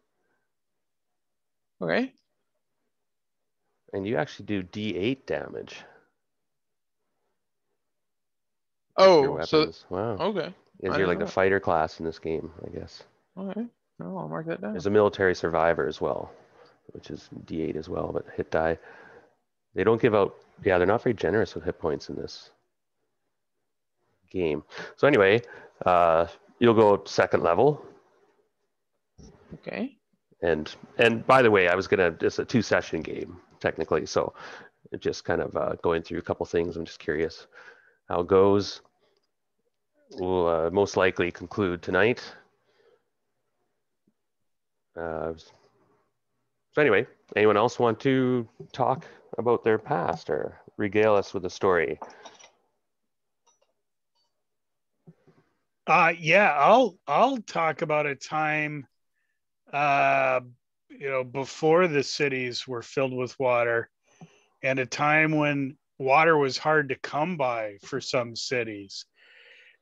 Okay. And you actually do D8 damage. Oh, so wow. Okay. Because you're like the fighter class in this game, I guess. Okay. No, I'll mark that down. There's a military survivor as well, which is D8 as well, but hit die. They don't give out, they're not very generous with hit points in this game. So anyway, you'll go second level. Okay. And by the way, it's a 2-session game, technically. So just kind of going through a couple things. I'm just curious how it goes. We'll most likely conclude tonight. So anyway, anyone else want to talk about their past or regale us with a story? I'll talk about a time before the cities were filled with water, and a time when water was hard to come by for some cities.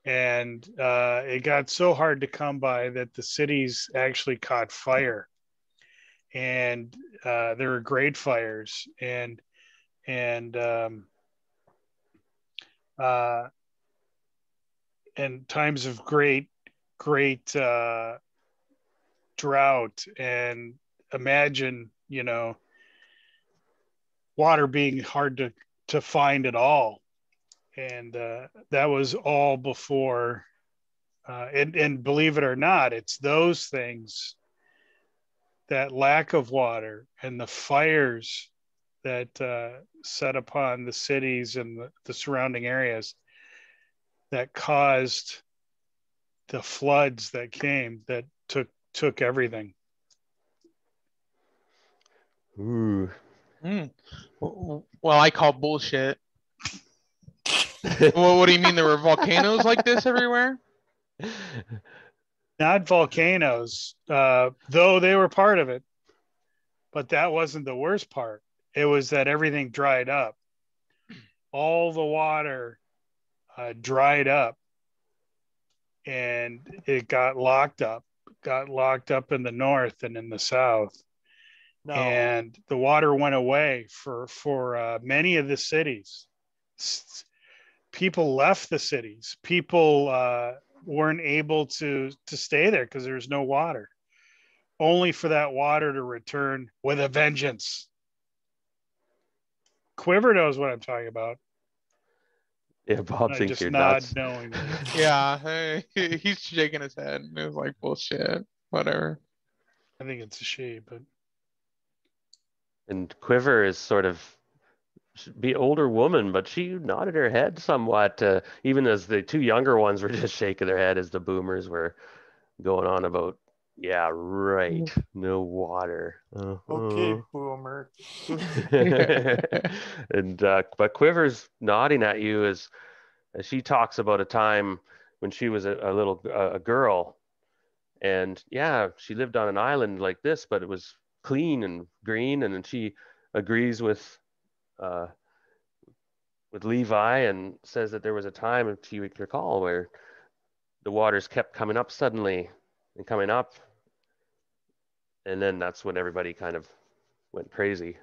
And it got so hard to come by that the cities actually caught fire. And there were great fires and times of great drought. And imagine, water being hard to find at all. And that was all before. And believe it or not, it's those things, that lack of water and the fires that set upon the cities and the surrounding areas, that caused the floods that came, that took everything. Ooh. Well, I call bullshit. Well, what do you mean? There were volcanoes like this everywhere? Not volcanoes, though they were part of it. But that wasn't the worst part. It was that everything dried up. All the water dried up, and it got locked up in the north and in the south. No. And the water went away for many of the cities. People left the cities. People weren't able to stay there because there's no water, only for that water to return with a vengeance. Quiver knows what I'm talking about. Yeah, Bob I thinks just you're nod nuts. knowingly. Yeah, he's shaking his head. It was like bullshit. Whatever. I think it's a she, but. And Quiver is sort of be older woman, but she nodded her head somewhat, even as the two younger ones were just shaking their head as the boomers were going on about, yeah, right, no water. Okay, boomer. And but Quiver's nodding at you as she talks about a time when she was a girl, and yeah, she lived on an island like this, but it was clean and green, and then she agrees uh, with Levi and says that there was a time, if you recall, where the waters kept coming up suddenly and coming up, and then that's when everybody kind of went crazy.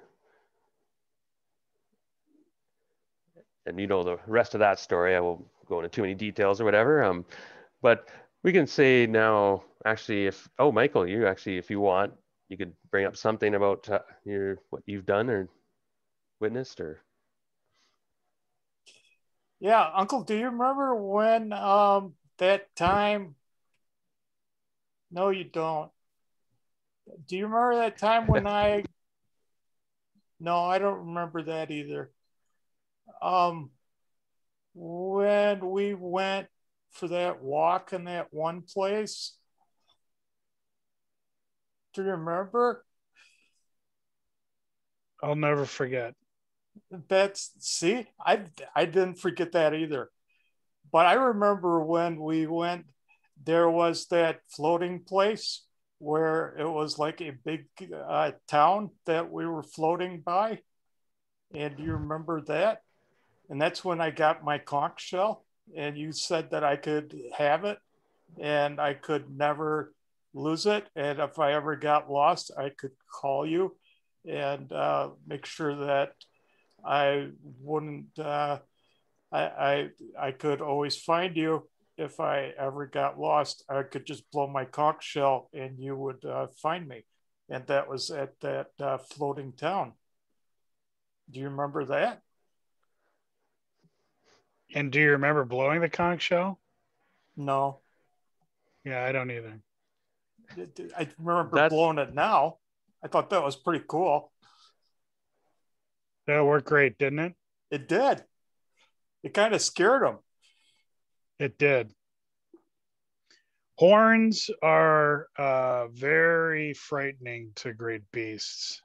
And you know the rest of that story. I won't go into too many details or whatever. But we can say now, actually, Michael, you actually, if you want, you could bring up something about what you've done or witnessed or. Yeah, Uncle, do you remember when that time? No, you don't. Do you remember that time when No, I don't remember that either. When we went for that walk in that one place. Do you remember? I'll never forget. I didn't forget that either. But I remember when we went, there was that floating place where it was like a big town that we were floating by. And do you remember that? And that's when I got my conch shell. And you said that I could have it and I could never lose it. And if I ever got lost, I could call you and make sure that I wouldn't. I could always find you if I ever got lost. I could just blow my conch shell and you would find me. And that was at that floating town. Do you remember that? And do you remember blowing the conch shell? No. Yeah, I don't either. I remember blowing it now. I thought that was pretty cool. That worked great, didn't it? It did. It kind of scared him. It did. Horns are very frightening to great beasts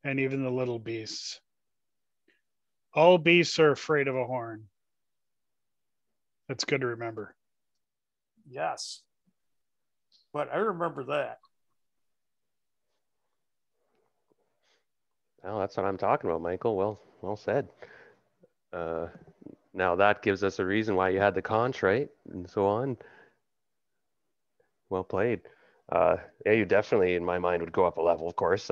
and even the little beasts. All beasts are afraid of a horn. That's good to remember. Yes. But I remember that. Well, that's what I'm talking about, Michael. Well said. Now that gives us a reason why you had the conch, right? And so on. Well played. Yeah, you definitely, in my mind, would go up a level, of course.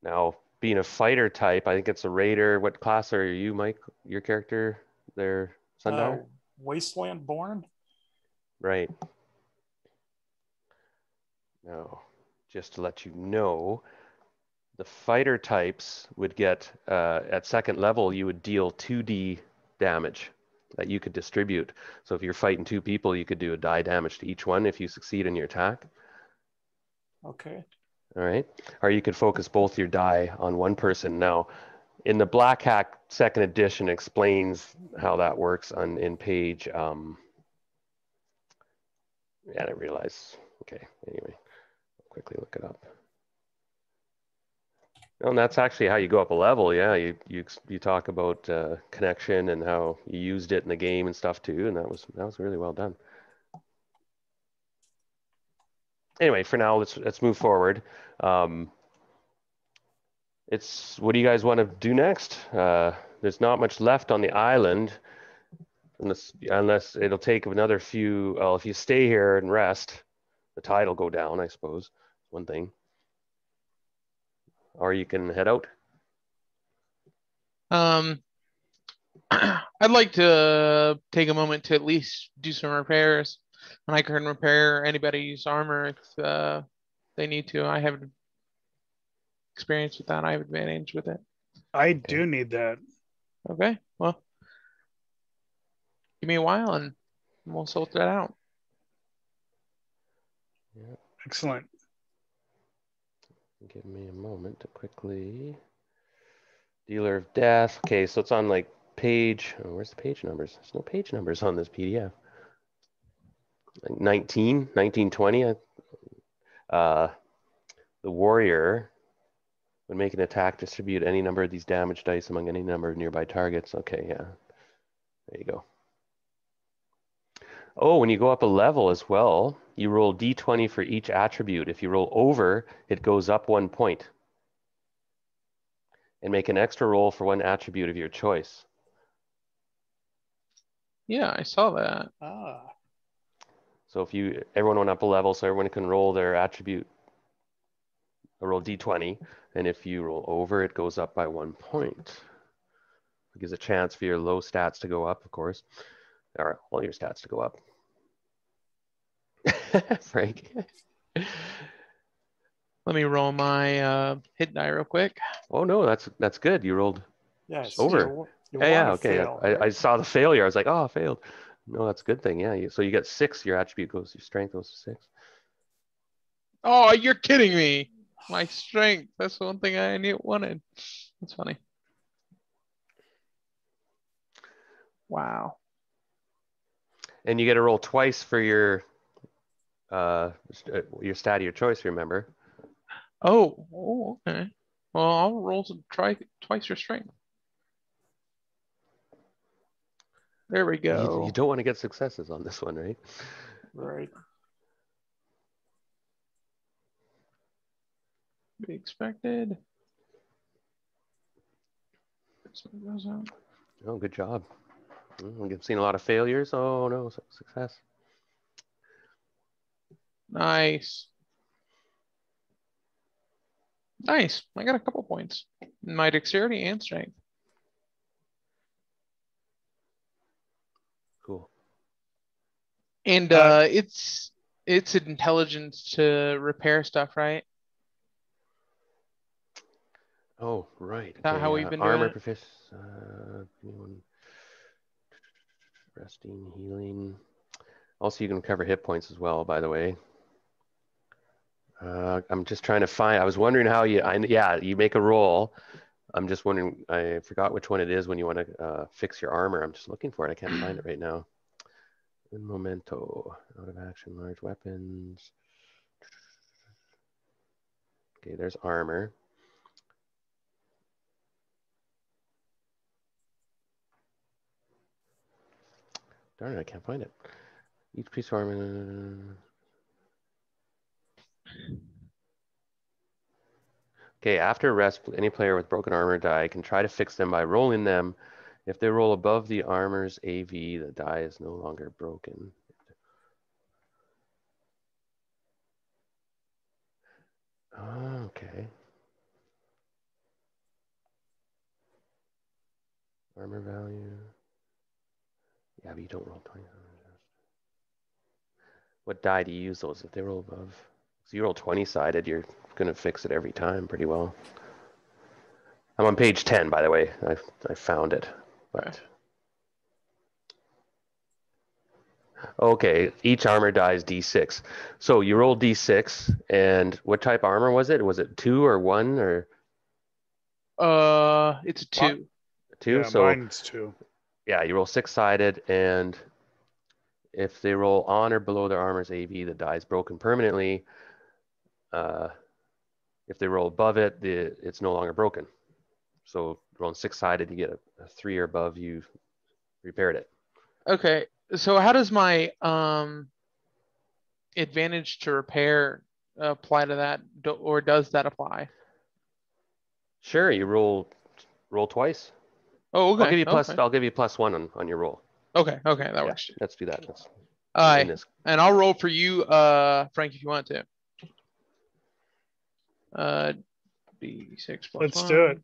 Now, being a fighter type, I think it's a raider. What class are you, Mike? Your character there, Sundar? Wasteland born. Right. Now, just to let you know, the fighter types would get, at second level, you would deal 2d damage that you could distribute. So if you're fighting two people, you could do a die damage to each one if you succeed in your attack. Okay. All right. Or you could focus both your die on one person. Now, in the Black Hack second edition explains how that works in page, yeah, I didn't realize. Okay, anyway, I'll quickly look it up. And that's actually how you go up a level. Yeah, you talk about connection and how you used it in the game and stuff too, and that was really well done. Anyway, for now, let's move forward. It's what do you guys want to do next? There's not much left on the island, unless it'll take another few. Well, if you stay here and rest, the tide will go down, I suppose. One thing. or you can head out. I'd like to take a moment to at least do some repairs, and I can repair anybody's armor if they need to. I have experience with that. I have advantage with it. I do need that. Okay, well, give me a while and we'll sort that out. Yeah. Excellent. Give me a moment to quickly. Dealer of Death. Okay, so it's on like page. Oh, where's the page numbers? There's no page numbers on this PDF. Like 19, 20. The warrior would make an attack, distribute any number of these damage dice among any number of nearby targets. Okay, yeah. There you go. Oh, when you go up a level as well, you roll d20 for each attribute. If you roll over, it goes up 1 point. And make an extra roll for one attribute of your choice. Yeah, I saw that. So if everyone went up a level, so everyone can roll their attribute, roll d20, and if you roll over, it goes up by 1 point. It gives a chance for your low stats to go up, of course, or all your stats to go up. Frank. Let me roll my hit die real quick. Oh no, that's good. You rolled over. Yeah, okay. Fail, right? I saw the failure. I was like, oh, I failed. No, that's a good thing. Yeah. So you get 6. Your attribute goes. Your strength goes to 6. Oh, you're kidding me! My strength. That's the one thing I wanted. That's funny. Wow. And you get to roll twice for your stat of your choice. Remember? Oh, okay. Well, I'll roll twice your strength. There we go. You don't want to get successes on this one, right? Right. Be expected. Oh, good job. I've seen a lot of failures. Oh no, success. Nice. Nice. I got a couple points. My dexterity and strength. Cool. And it's intelligence to repair stuff, right? Oh, right. That how we've been doing armor it? proficiency, resting, healing. Also, you can recover hit points as well, by the way. I'm just trying to find. I was wondering how you make a roll. I'm just wondering. I forgot which one it is when you want to fix your armor. I'm just looking for it. I can't find it right now. In momento, out of action, large weapons. Okay, there's armor. Darn it, I can't find it. Each piece of armor. Okay, after rest, any player with broken armor die can try to fix them by rolling them. If they roll above the armor's AV, the die is no longer broken. Oh, okay. Armor value. Yeah, but you don't roll 20. What die do you use those if they roll above? So you roll 20-sided, you're going to fix it every time pretty well. I'm on page 10, by the way. I found it. But okay, each armor die is D6. So you roll D6, and what type armor was it? Was it 2 or 1 or? It's a 2. 2. Yeah, so mine's 2. Yeah, you roll 6-sided, and if they roll on or below their armor's AV, the die is broken permanently. If they roll above it, it's no longer broken. So rolling 6-sided, you get a 3 or above, you repaired it. Okay, so how does my advantage to repair apply to that, or does that apply? Sure, you roll twice. Oh, okay. I'll give you +1 on your roll. Okay, that works. Let's do that. And I'll roll for you, Frank, if you want to. D6 plus Let's 1. do it.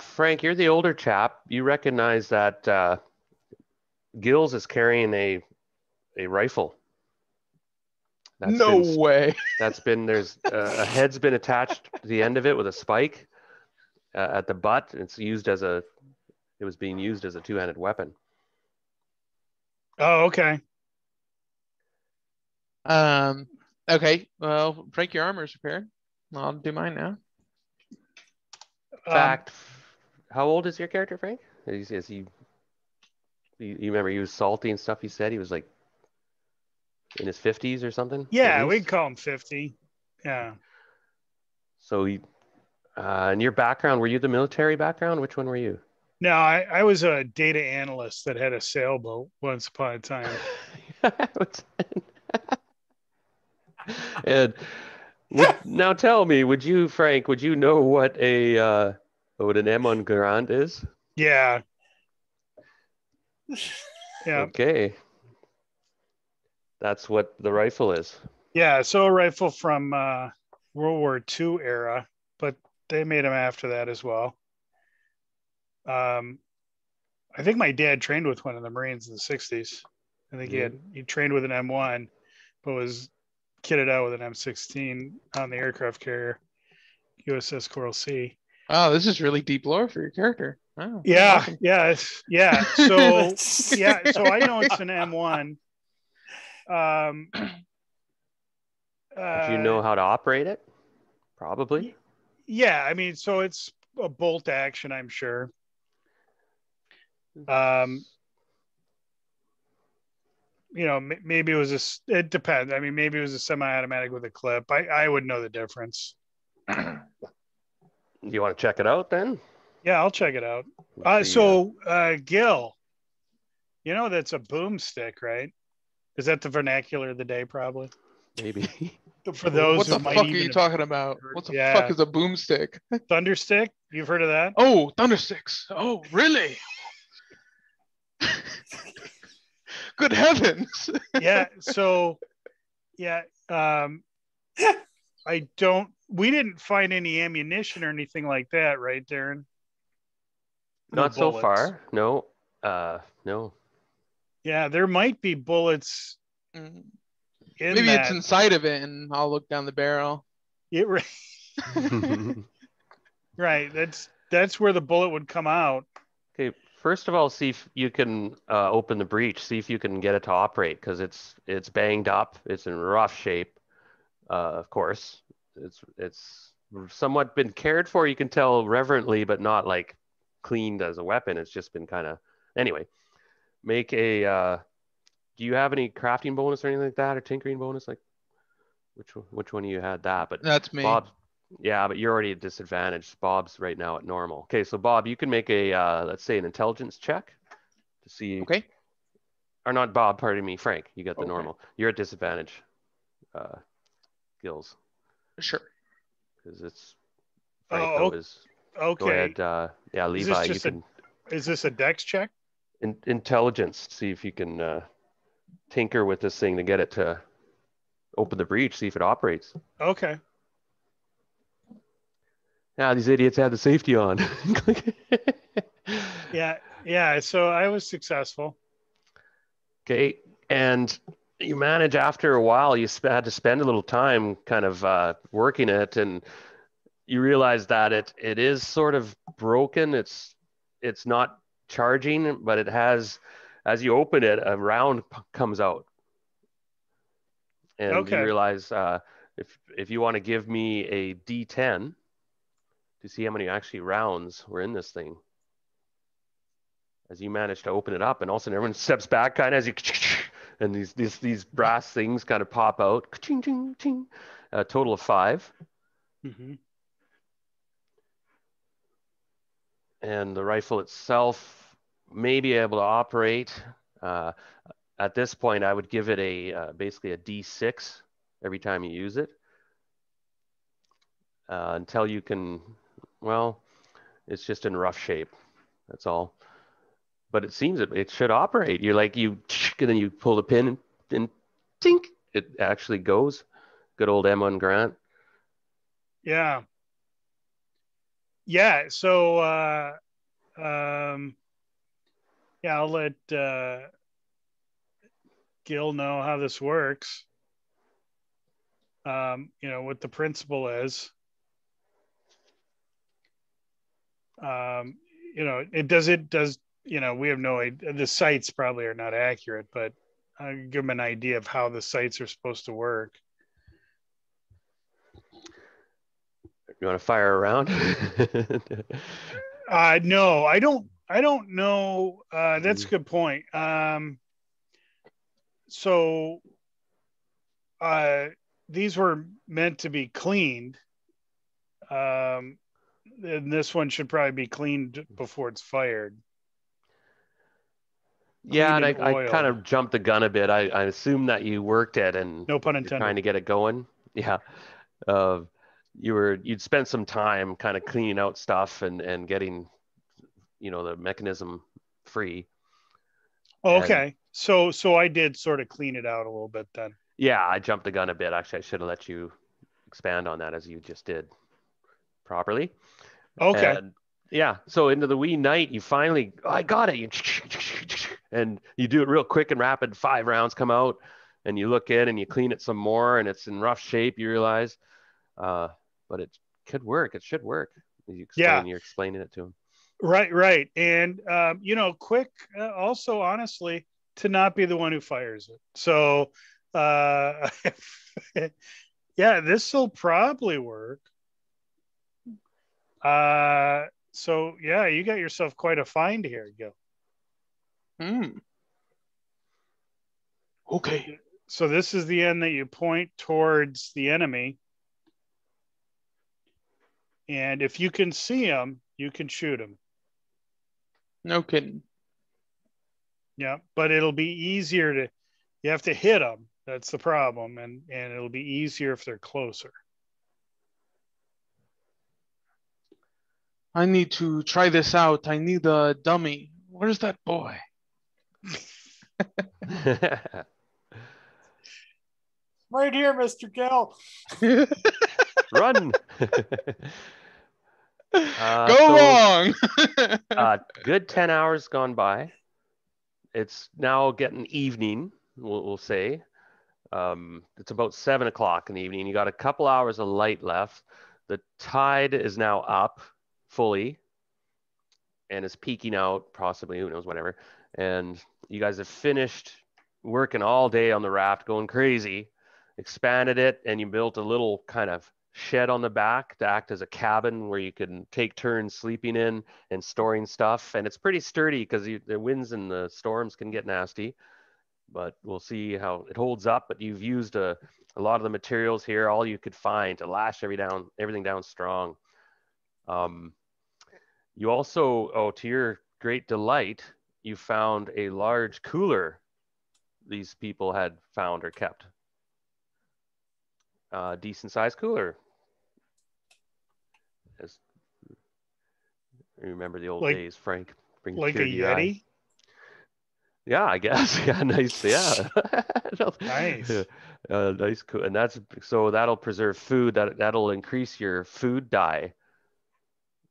Frank, you're the older chap. You recognize that Gills is carrying a rifle. No way. There's a head's been attached to the end of it with a spike at the butt. It was being used as a two-handed weapon. Oh, okay. Okay. Well, Frank, your armor's repaired. I'll do mine now. Fact. How old is your character, Frank? Is he? You remember he was salty and stuff. He said he was like in his 50s or something. Yeah, we'd call him 50. Yeah. So in your background, were you the military background? Which one were you? No, I was a data analyst that had a sailboat once upon a time. And now tell me, Frank, would you know what an M1 Garand is? Yeah. Yeah. Okay. That's what the rifle is. Yeah, so a rifle from World War II era, but they made them after that as well. I think my dad trained with one of the Marines in the 60s. I think he trained with an M1, but was kitted out with an M16 on the aircraft carrier, USS Coral Sea. Oh, this is really deep lore for your character. Oh, yeah, awesome. yeah. So so I know it's an M1. Do you know how to operate it? Probably. Yeah, I mean, so it's a bolt action, I'm sure. Maybe it was it depends. I mean, maybe it was a semi-automatic with a clip. I would know the difference. You want to check it out then? Yeah, I'll check it out. Gil, that's a boomstick, right? Is that the vernacular of the day? Probably. Maybe. For those what the fuck are you talking about? What the fuck is a boomstick? Thunderstick? You've heard of that? Oh, thundersticks. Oh, really? Good heavens. Yeah. So, yeah. We didn't find any ammunition or anything like that, right, Darren? Not so far. No. No. Yeah, there might be bullets. Maybe it's inside of it, and I'll look down the barrel. Right. That's where the bullet would come out. Okay. First of all, see if you can open the breech. See if you can get it to operate, because it's banged up. It's in rough shape. Of course, it's somewhat been cared for. You can tell reverently, but not like cleaned as a weapon. It's just been kind of anyway. Make a. Do you have any crafting bonus or anything like that, or tinkering bonus? Like, which one of you had that? But that's me. Bob, yeah, but you're already at disadvantage. Bob's right now at normal. Okay, so Bob, you can make a let's say an intelligence check to see. Okay. Or not Bob, pardon me, Frank. You got the normal. You're at disadvantage. Gills. Sure. Because it's Frank is. Okay. Go ahead. Yeah, Levi, you can. Is this a dex check? Intelligence. See if you can tinker with this thing to get it to open the breech. See if it operates. Okay. Now these idiots had the safety on. Yeah. So I was successful. Okay, and you manage after a while. You had to spend a little time kind of working it, and you realize that it is sort of broken. It's not charging, but it has. As you open it, a round comes out, and you realize if you want to give me a D10 to see how many actually rounds were in this thing, as you manage to open it up, and all of a sudden everyone steps back, kind of as you, and these brass things kind of pop out, a total of 5. Mm-hmm. And the rifle itself may be able to operate. At this point, I would give it basically a D6 every time you use it until you can. Well, it's just in rough shape. That's all. But it seems it should operate. And then you pull the pin and tink, it actually goes. Good old M1 Grant. Yeah. yeah. So yeah, I'll let Gil know how this works. What the principle is. It does, we have no idea. The sites probably are not accurate, but I'll give them an idea of how the sites are supposed to work. You want to fire around? No, I don't know. That's a good point. So these were meant to be cleaned. And this one should probably be cleaned before it's fired. Yeah, and I kind of jumped the gun a bit. I assume that you worked it and no pun intended, trying to get it going. Yeah. You'd spent some time kind of cleaning out stuff and getting, the mechanism free. Oh, okay. So I did sort of clean it out a little bit then. Yeah, I jumped the gun a bit. Actually, I should have let you expand on that as you just did properly. Okay. And yeah, so into the wee night, you finally, I got it. And you do it real quick and rapid. 5 rounds come out, and you look in and you clean it some more, and it's in rough shape, you realize. But it could work. It should work. You're explaining it to him. Right. And, quick, also, honestly, to not be the one who fires it. So, yeah, this will probably work. So, yeah, you got yourself quite a find here, Gil. Okay. So this is the end that you point towards the enemy. And if you can see him, you can shoot him. No kidding. Yeah, but it'll be easier you have to hit them. That's the problem. And it'll be easier if they're closer. I need to try this out. I need a dummy. Where's that boy? Right here, Mr. Gil. Run. Go long. Good 10 hours gone by. It's now getting evening, we'll say. It's about 7 o'clock in the evening. You got a couple hours of light left. The tide is now up fully and is peaking out, possibly, who knows, whatever. And you guys have finished working all day on the raft, going crazy, expanded it, and you built a little kind of shed on the back to act as a cabin where you can take turns sleeping in and storing stuff. And it's pretty sturdy because the winds and the storms can get nasty, but we'll see how it holds up. But you've used a lot of the materials here, all you could find to lash everything down strong. You also, to your great delight, you found a large cooler these people had found or kept. Decent sized cooler. As you remember the old days, Frank. Bring like a Yeti? Yeah, I guess. Yeah, nice. Yeah. Nice. Nice. And that'll preserve food. That'll increase your food dye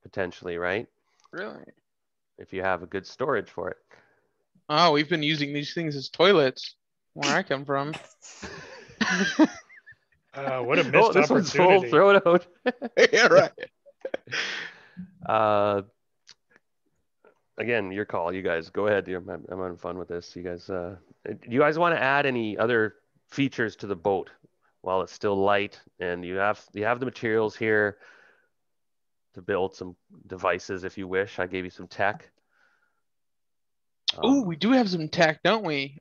potentially, right? Really? If you have a good storage for it. Oh, we've been using these things as toilets where I come from. What a missed this opportunity. One's full. Throw it out. Yeah, right. Again, your call. You guys go ahead. I'm having fun with this. You guys, do you guys want to add any other features to the boat while it's still light? And you have the materials here to build some devices if you wish. I gave you some tech. Oh, we do have some tech, don't we?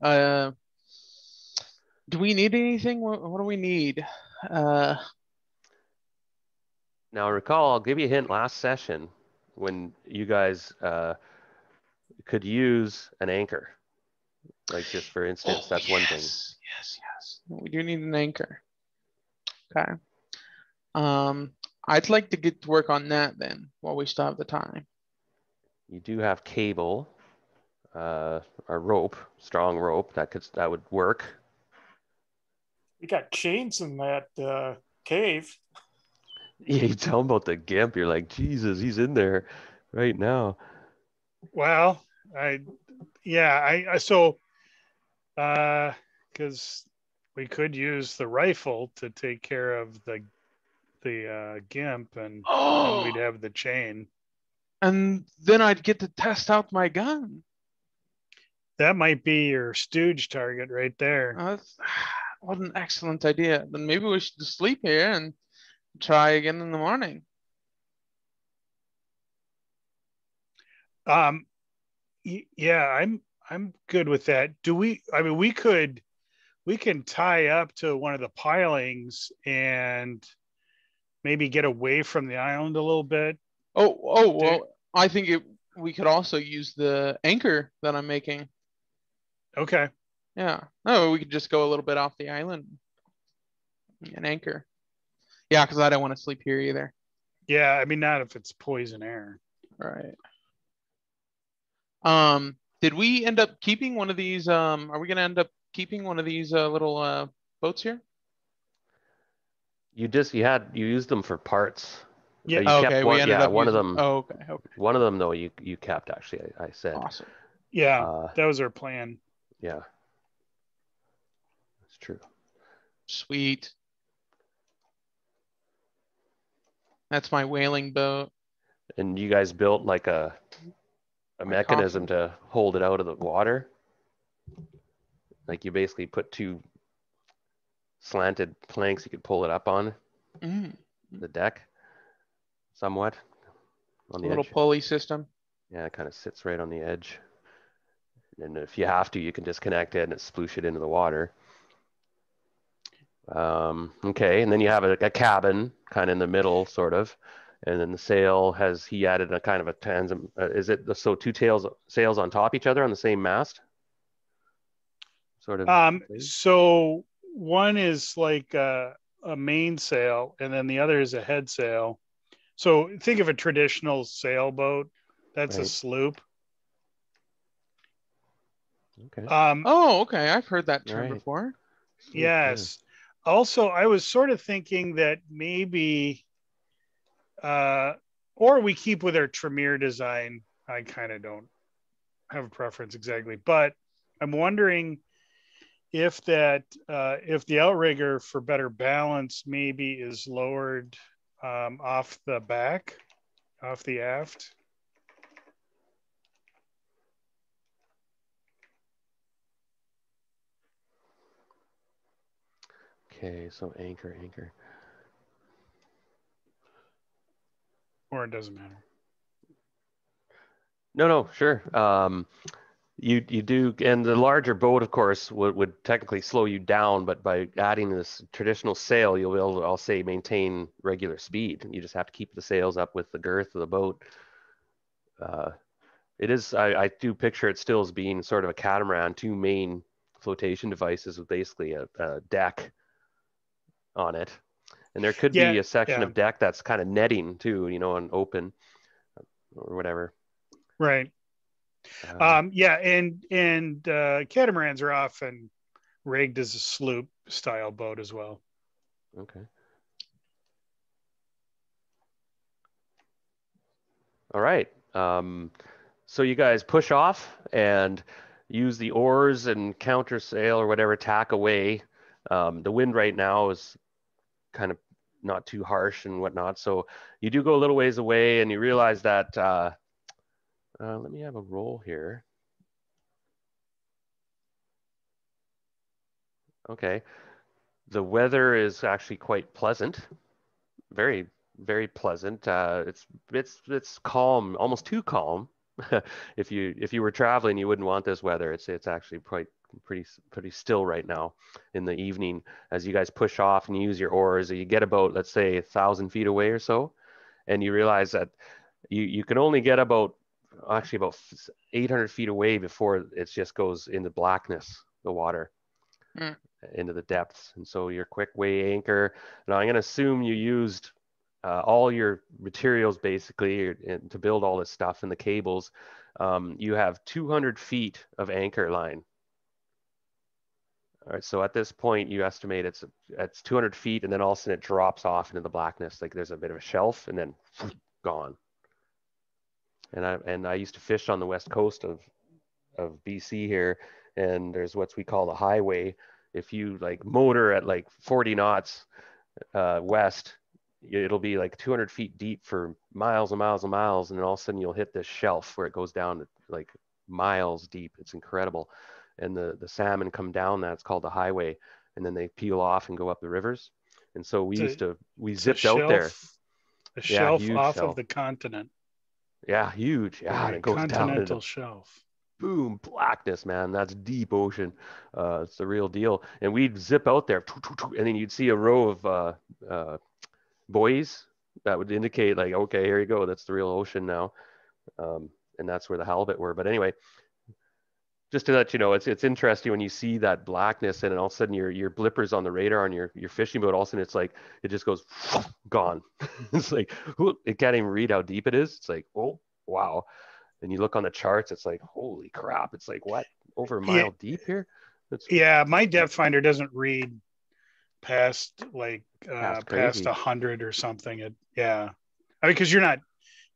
Do we need anything? What do we need? Now recall, I'll give you a hint. Last session, when you guys could use an anchor, like just for instance, that's one thing. Yes. We do need an anchor. Okay. I'd like to get to work on that then, while we still have the time. You do have cable, a rope, strong rope that would work. We got chains in that cave. Yeah, you tell him about the GIMP. You're like, Jesus, he's in there right now. Well, so because we could use the rifle to take care of the GIMP, and then we'd have the chain. And then I'd get to test out my gun. That might be your stooge target right there. What an excellent idea. Then maybe we should just sleep here and try again in the morning. Yeah, I'm good with that. We can tie up to one of the pilings and maybe get away from the island a little bit. Well, I think we could also use the anchor that I'm making. Okay. Yeah. No, we could just go a little bit off the island and anchor. Yeah, because I don't want to sleep here either. Yeah, I mean, not if it's poison air. Right. Did we end up keeping one of these? Are we gonna end up keeping one of these little boats here? You used them for parts. Yeah. You okay. kept one. We ended Yeah, up one using, of them. Oh, okay. Okay. One of them though, you kept actually. I said. Awesome. Yeah, that was our plan. Yeah, that's true. Sweet. That's my whaling boat. And you guys built like a mechanism to hold it out of the water. Like you basically put two slanted planks you could pull it up on the deck somewhat on the little edge. pulley system. Yeah, it kind of sits right on the edge. And if you have to, you can disconnect it and sploosh it into the water. Okay, and then you have a cabin kind of in the middle, sort of. And then the sail he added a kind of a tandem. Is it so two sails on top each other on the same mast? Sort of. So one is like a mainsail, and then the other is a head sail. So think of a traditional sailboat. That's a sloop. Okay. Okay. I've heard that term before. Yes. Also, I was sort of thinking that maybe, or we keep with our Tremere design. I kind of don't have a preference exactly, but I'm wondering if the outrigger for better balance maybe is lowered off the back, off the aft. Okay, so anchor. Or it doesn't matter. No, sure. You do, and the larger boat, of course, would technically slow you down, but by adding this traditional sail, you'll be able to, I'll say, maintain regular speed. You just have to keep the sails up with the girth of the boat. It is, I do picture it still as being sort of a catamaran, two main flotation devices with basically a deck on it. And there could be a section of deck that's kind of netting too, and open or whatever. Right. And catamarans are often rigged as a sloop style boat as well. Okay. All right. So you guys push off and use the oars and countersail or whatever, tack away. The wind right now is kind of not too harsh and whatnot. So you do go a little ways away and you realize that, let me have a roll here. Okay. The weather is actually quite pleasant. Very, very pleasant. It's calm, almost too calm. If you were traveling, you wouldn't want this weather. It's actually pretty still right now in the evening as you guys push off and use your oars. You get about, let's say, 1,000 feet away or so, and you realize that you can only get about 800 feet away before it just goes into blackness, the water. Into the depths. And so your quick weigh anchor. Now I'm going to assume you used all your materials basically to build all this stuff and the cables. You have 200 feet of anchor line All right, so at this point, you estimate it's 200 feet, and then all of a sudden it drops off into the blackness. Like there's a bit of a shelf, and then gone. And I used to fish on the west coast of BC here, and there's what we call the highway. If you like motor at like 40 knots west, it'll be like 200 feet deep for miles and miles and miles, and then all of a sudden you'll hit this shelf where it goes down like miles deep. It's incredible. And the salmon come down that. It's called the highway, and then they peel off and go up the rivers. And so we zipped out there. A shelf off of the continent. Yeah, huge. Yeah, and it goes continental down shelf. Boom, blackness, man. That's deep ocean. It's the real deal. And we'd zip out there, and then you'd see a row of buoys that would indicate like, okay, here you go. That's the real ocean now. And that's where the halibut were. But anyway, just to let you know, it's interesting when you see that blackness, and then all of a sudden your blippers on the radar on your fishing boat, all of a sudden it's like it just goes gone. It's like it can't even read how deep it is. It's like, oh wow. And you look on the charts, it's like, holy crap! It's like what, over a mile deep here? My depth finder doesn't read past like past 100 or something. I mean, because you're not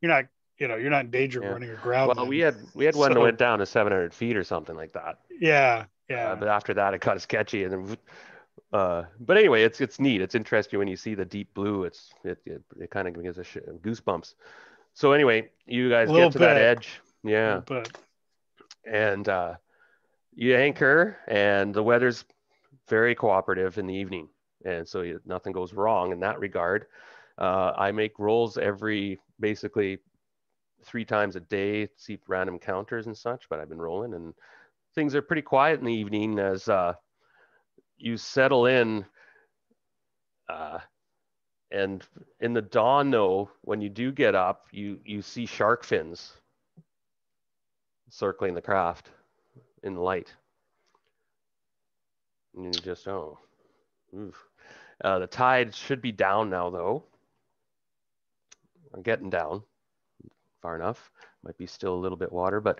in danger of running aground. Well, we had one that went down to 700 feet or something like that. Yeah. But after that, it got sketchy, and then, but anyway, it's neat. It's interesting when you see the deep blue. It kind of gives us goosebumps. So anyway, you guys get to that edge, yeah, and you anchor, and the weather's very cooperative in the evening, and so nothing goes wrong in that regard. I make rolls basically 3 times a day, see random encounters and such, but I've been rolling, and things are pretty quiet in the evening as you settle in. And in the dawn, though, when you do get up, you see shark fins circling the craft in the light. And you just, the tide should be down now, though. I'm getting down far enough. Might be still a little bit water, but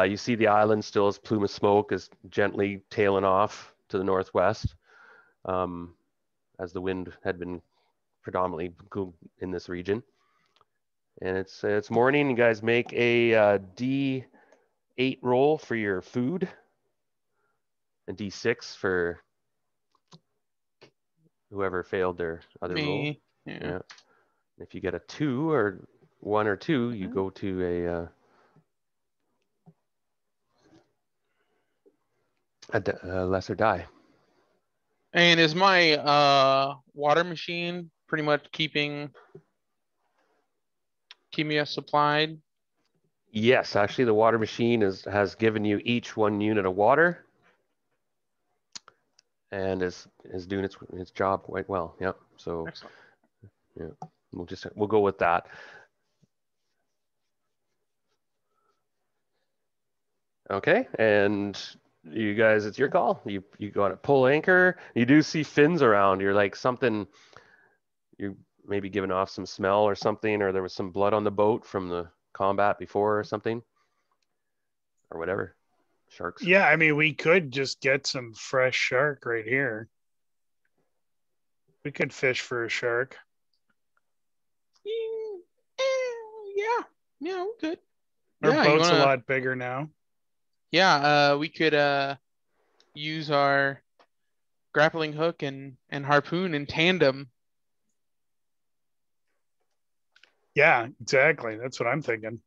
you see the island still as plume of smoke is gently tailing off to the northwest, as the wind had been predominantly in this region. And it's morning. You guys make a D8 roll for your food, a D6 for whoever failed their other roll. Yeah. If you get a 2 or 1 or 2, you go to a lesser die. And is my water machine pretty much keeping us supplied? Yes, actually the water machine has given you each 1 unit of water, and is doing its job quite well. Yep. So excellent. Yeah, we'll go with that. Okay, and you guys, it's your call. You got to pull anchor. You do see fins around. You're like something. You maybe giving off some smell or something, or there was some blood on the boat from the combat before or something, or whatever. Sharks. Yeah, I mean, we could just get some fresh shark right here. We could fish for a shark. Yeah, we could. Our boat's a lot bigger now. Yeah, we could use our grappling hook and harpoon in tandem. Yeah, exactly. That's what I'm thinking.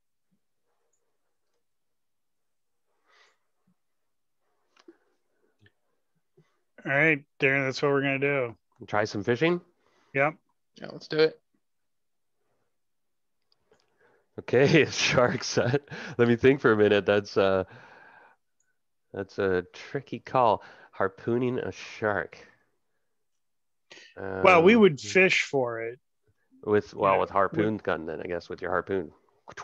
All right, Darren, that's what we're going to do. Try some fishing? Yep. Yeah, let's do it. Okay, sharks. Let me think for a minute. That's a tricky call. Harpooning a shark. Well, we would fish for it. With harpoon gun then, I guess, with your harpoon.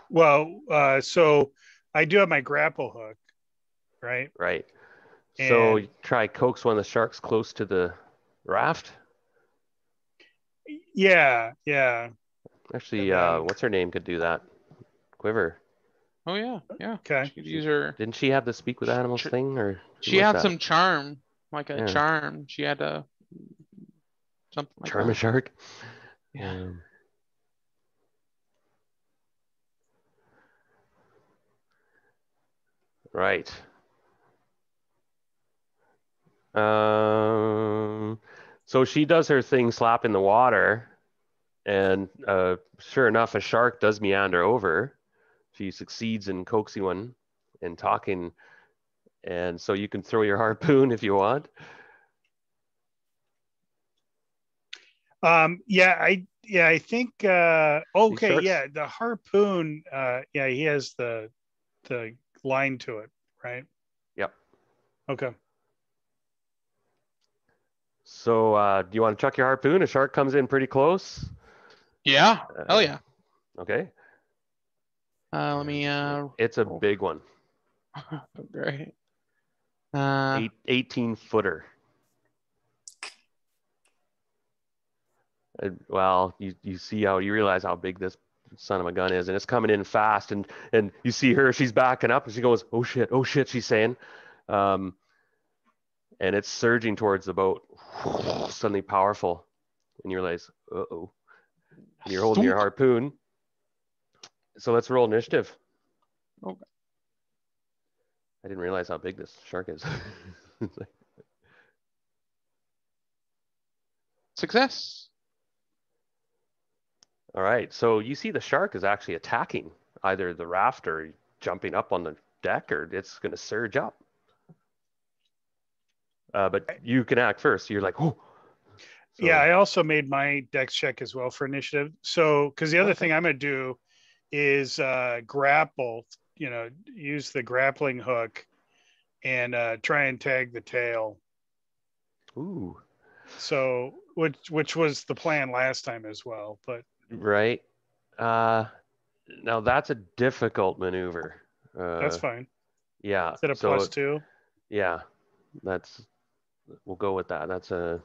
Well, so I do have my grapple hook, right? Right. So you try coax one of the sharks close to the raft? Yeah. Actually, what's her name could do that? Quiver. Oh yeah. Okay. She could use her. Didn't she have the speak with animals thing, or she had some charm? like a charm. She had a something like charm that. A shark. Yeah. Right. So she does her thing, slap in the water, and sure enough, a shark does meander over. She succeeds in coaxing one and talking, and so you can throw your harpoon if you want. I think okay, sharks? yeah, the harpoon, he has the line to it, right? Yep. Okay. So do you want to chuck your harpoon? A shark comes in pretty close. Yeah. Hell yeah. Okay. Let me it's a big one. Great. 18 footer. Well, you see how you realize how big this son of a gun is, and it's coming in fast, and you see her, she's backing up, and she goes, oh shit, she's saying, and it's surging towards the boat, suddenly powerful, and you realize, and you're holding your harpoon. So let's roll initiative. Okay. I didn't realize how big this shark is. Success. All right, so you see the shark is actually attacking either the raft or jumping up on the deck, or it's going to surge up. But you can act first. You're like, oh. So, yeah, I also made my dex check as well for initiative. So, because the other thing I'm going to do is grapple, use the grappling hook and try and tag the tail. Ooh. So, which was the plan last time as well, but. Right. Now that's a difficult maneuver. That's fine. Yeah. Is it a +2? Yeah. We'll go with that. That's a.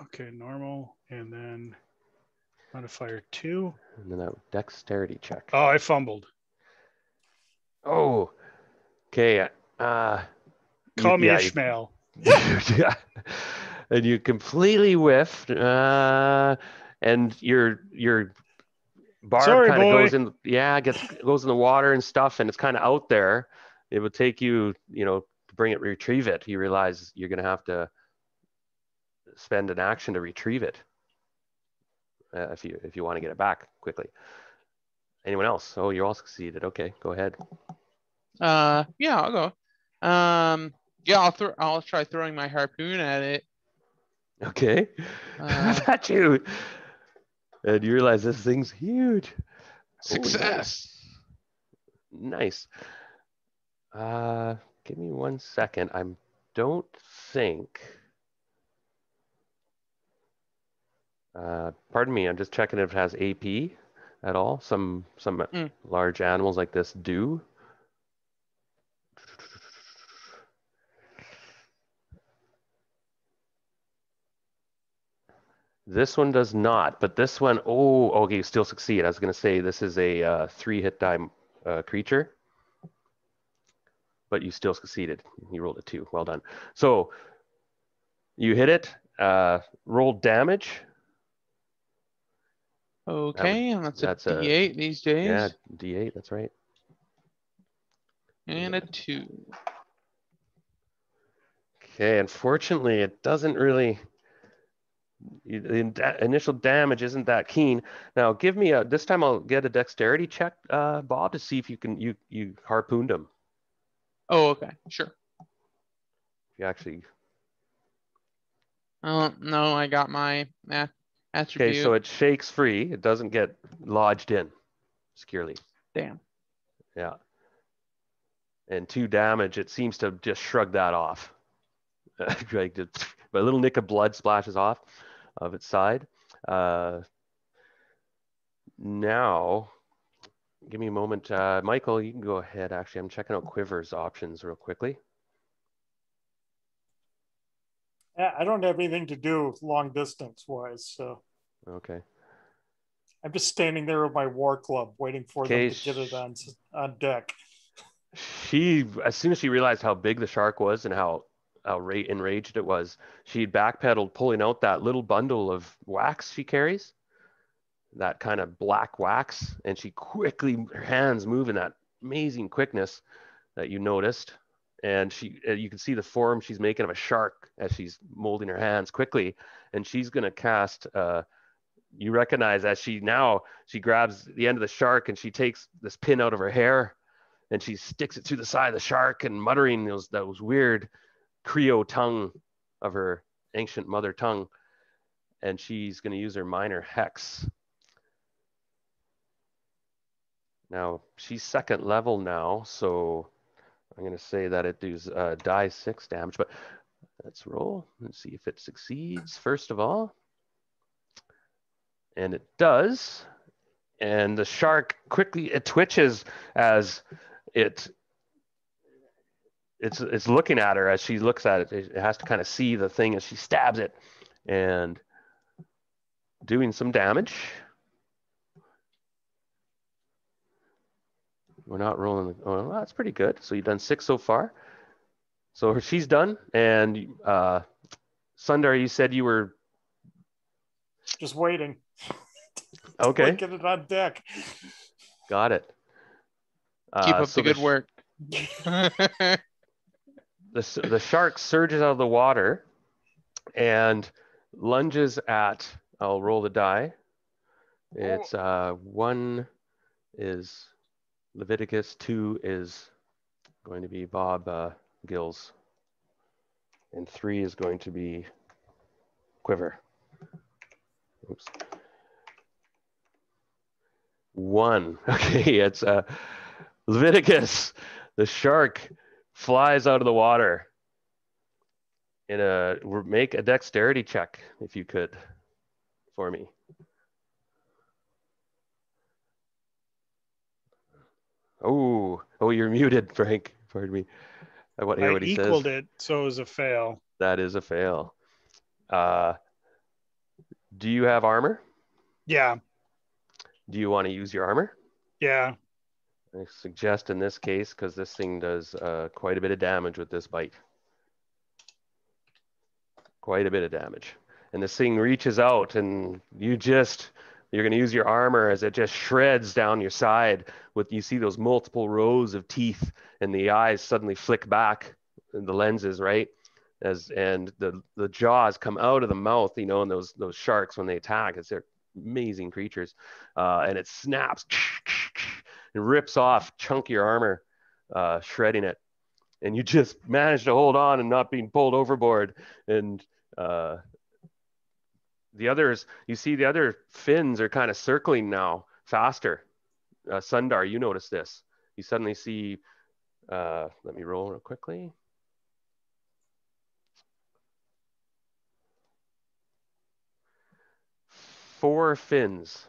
Okay, normal, and then modifier 2. And then that dexterity check. Oh, I fumbled. Oh. Okay. Call me Ishmael. Yeah. And you completely whiffed, and your barb kind of goes in. Yeah, goes in the water and stuff, and it's kind of out there. It would take you, to retrieve it. You realize you're going to have to spend an action to retrieve it if you want to get it back quickly. Anyone else? Oh, you all succeeded. Okay, go ahead. Yeah, I'll go. I'll try throwing my harpoon at it. Okay. At you. And you realize this thing's huge. Success. Oh, nice. Give me 1 second. I don't think. Pardon me. I'm just checking if it has AP at all. Some large animals like this do. This one does not, but this one, okay, you still succeed. I was going to say this is a 3-hit die creature, but you still succeeded. You rolled a 2. Well done. So you hit it, roll damage. Okay, and that's a D8 these days. Yeah, D8, that's right. And a 2. Okay, unfortunately, it doesn't really. The initial damage isn't that keen. Now, give me this time I'll get a dexterity check, Bob, to see if you harpooned him. Oh, okay, sure. You actually. No, I got my attribute. Okay, so it shakes free. It doesn't get lodged in securely. Damn. Yeah. And 2 damage, it seems to just shrug that off. Like a little nick of blood splashes off of its side. Now, give me a moment. Michael, you can go ahead. Actually, I'm checking out Quiver's options real quickly. I don't have anything to do long distance wise, so. Okay. I'm just standing there with my war club waiting for them to get it on deck. as soon as she realized how big the shark was and how enraged it was, she backpedaled, pulling out that little bundle of wax she carries, that kind of black wax, and she quickly, her hands move in that amazing quickness that you noticed, and you can see the form she's making of a shark as she's molding her hands quickly, and she's going to cast you recognize as she grabs the end of the shark and she takes this pin out of her hair and she sticks it through the side of the shark and muttering those weird Creole tongue of her ancient mother tongue, and she's going to use her minor hex. Now she's second level now, so I'm going to say that it does die 6 damage, but let's roll and see if it succeeds first of all. And it does. And the shark quickly, it twitches as it's looking at her as she looks at it. It has to kind of see the thing as she stabs it and doing some damage. We're not rolling. Oh, well, that's pretty good. So you've done 6 so far. So she's done. And Sundar, you said you were just waiting. Okay. Get it on deck. Got it. Keep up the good work. The shark surges out of the water and lunges at, I'll roll the die. It's 1 is Leviticus, 2 is going to be Bob Gills, and 3 is going to be Quiver. Oops. 1. Okay, it's Leviticus. The shark flies out of the water. Make a dexterity check if you could for me. Oh, you're muted, Frank. Pardon me. I want to hear what he says. I equaled it, so it was a fail. That is a fail. Do you have armor? Yeah. Do you want to use your armor? Yeah. I suggest in this case, because this thing does quite a bit of damage with this bite. Quite a bit of damage. And this thing reaches out and you're going to use your armor as it just shreds down your side. You see those multiple rows of teeth and the eyes suddenly flick back, the lenses, right? And the jaws come out of the mouth, and those sharks when they attack, they're amazing creatures. And it snaps and rips off chunkier armor, shredding it. And you just manage to hold on and not being pulled overboard. And the others, you see the other fins are kind of circling now faster. Sundar, you notice this. You suddenly see, let me roll real quickly. Four fins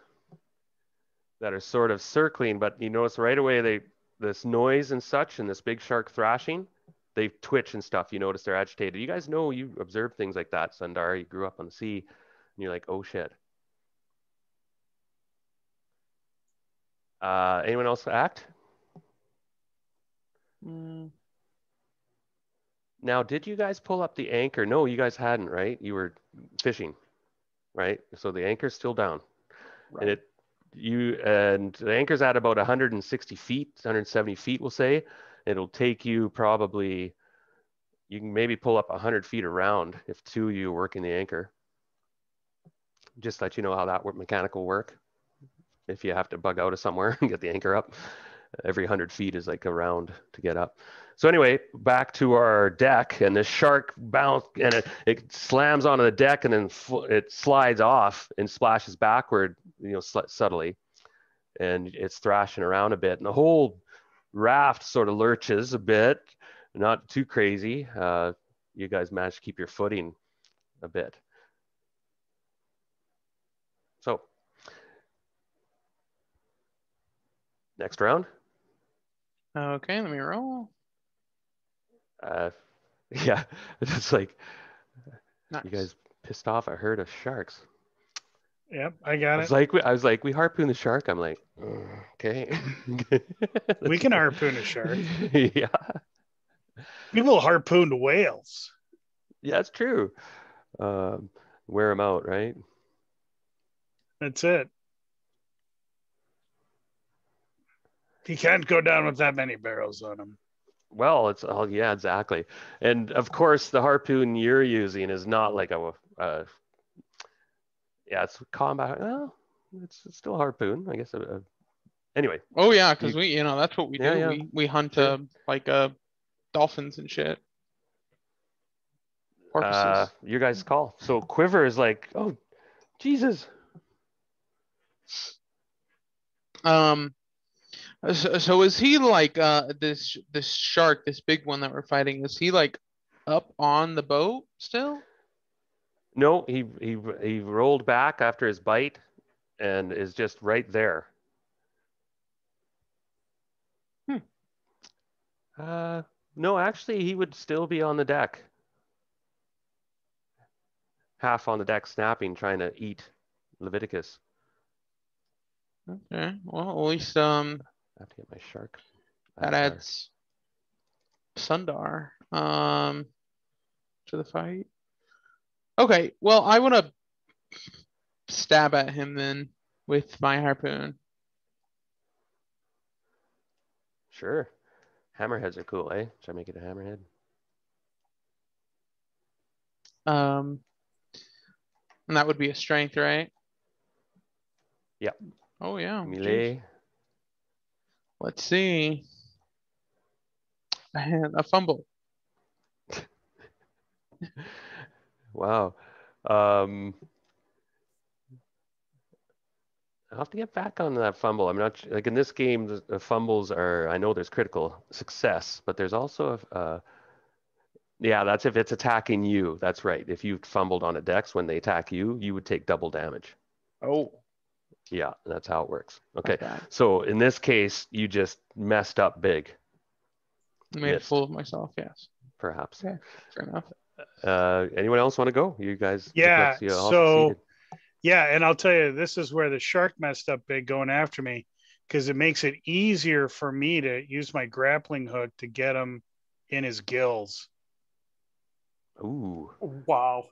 that are sort of circling, but you notice right away this noise and such, and this big shark thrashing, they twitch and stuff. You notice they're agitated. You guys know, you observe things like that, Sundar. You grew up on the sea, and you're like, oh shit. Anyone else act? Now, did you guys pull up the anchor? No, you guys hadn't, right? You were fishing, right? So the anchor's still down. Right. And the anchor's at about 160 feet, 170 feet, we'll say. It'll take you probably, you can maybe pull up 100 feet around if 2 of you are working the anchor. Just let you know how that mechanical work. If you have to bug out of somewhere and get the anchor up, every 100 feet is like a round to get up. So anyway, back to our deck, and the shark bounced and it slams onto the deck, and then it slides off and splashes backward, subtly, and it's thrashing around a bit, and the whole raft sort of lurches a bit, not too crazy. You guys managed to keep your footing a bit. So next round. Okay, let me roll. Yeah, it's like, nice. You guys pissed off a herd of sharks. Yep, I got it. I was like, we harpoon the shark. I'm like, okay. We can harpoon a shark. Yeah. People harpooned whales. Yeah, that's true. Wear them out, right? That's it. He can't go down with that many barrels on him. Well, yeah, exactly. And of course, the harpoon you're using is not like yeah, it's combat. Well, it's still a harpoon, I guess. Anyway. Oh yeah, because that's what we do. Yeah. We hunt sure. dolphins and shit. Porpoises. Your guys' call. So Quiver is like, oh, Jesus. So is he like this shark, this big one that we're fighting? Is he like up on the boat still? No, he rolled back after his bite and is just right there. No, actually, he would still be on the deck. Half on the deck, snapping, trying to eat Leviticus. Okay. Well, at least I have to get my shark. that adds Sundar to the fight. Okay. Well, I want to stab at him then with my harpoon. Sure. Hammerheads are cool, eh? Should I make it a hammerhead? And that would be a strength, right? Yeah. Oh yeah. Melee. Geez. Let's see. And a fumble. Wow. I'll have to get back on that fumble. I'm not like in this game. The fumbles are. I know there's critical success, but there's also yeah, that's if it's attacking you. That's right. If you fumbled on a dex when they attack you, you would take double damage. Oh. Yeah, that's how it works. Okay. So in this case, you just messed up big. Made a fool of myself. Yes. Perhaps. Yeah. Fair enough. Anyone else want to go? You guys. Yeah. Yeah, and I'll tell you, this is where the shark messed up big going after me, because it makes it easier for me to use my grappling hook to get him in his gills. Ooh. Wow.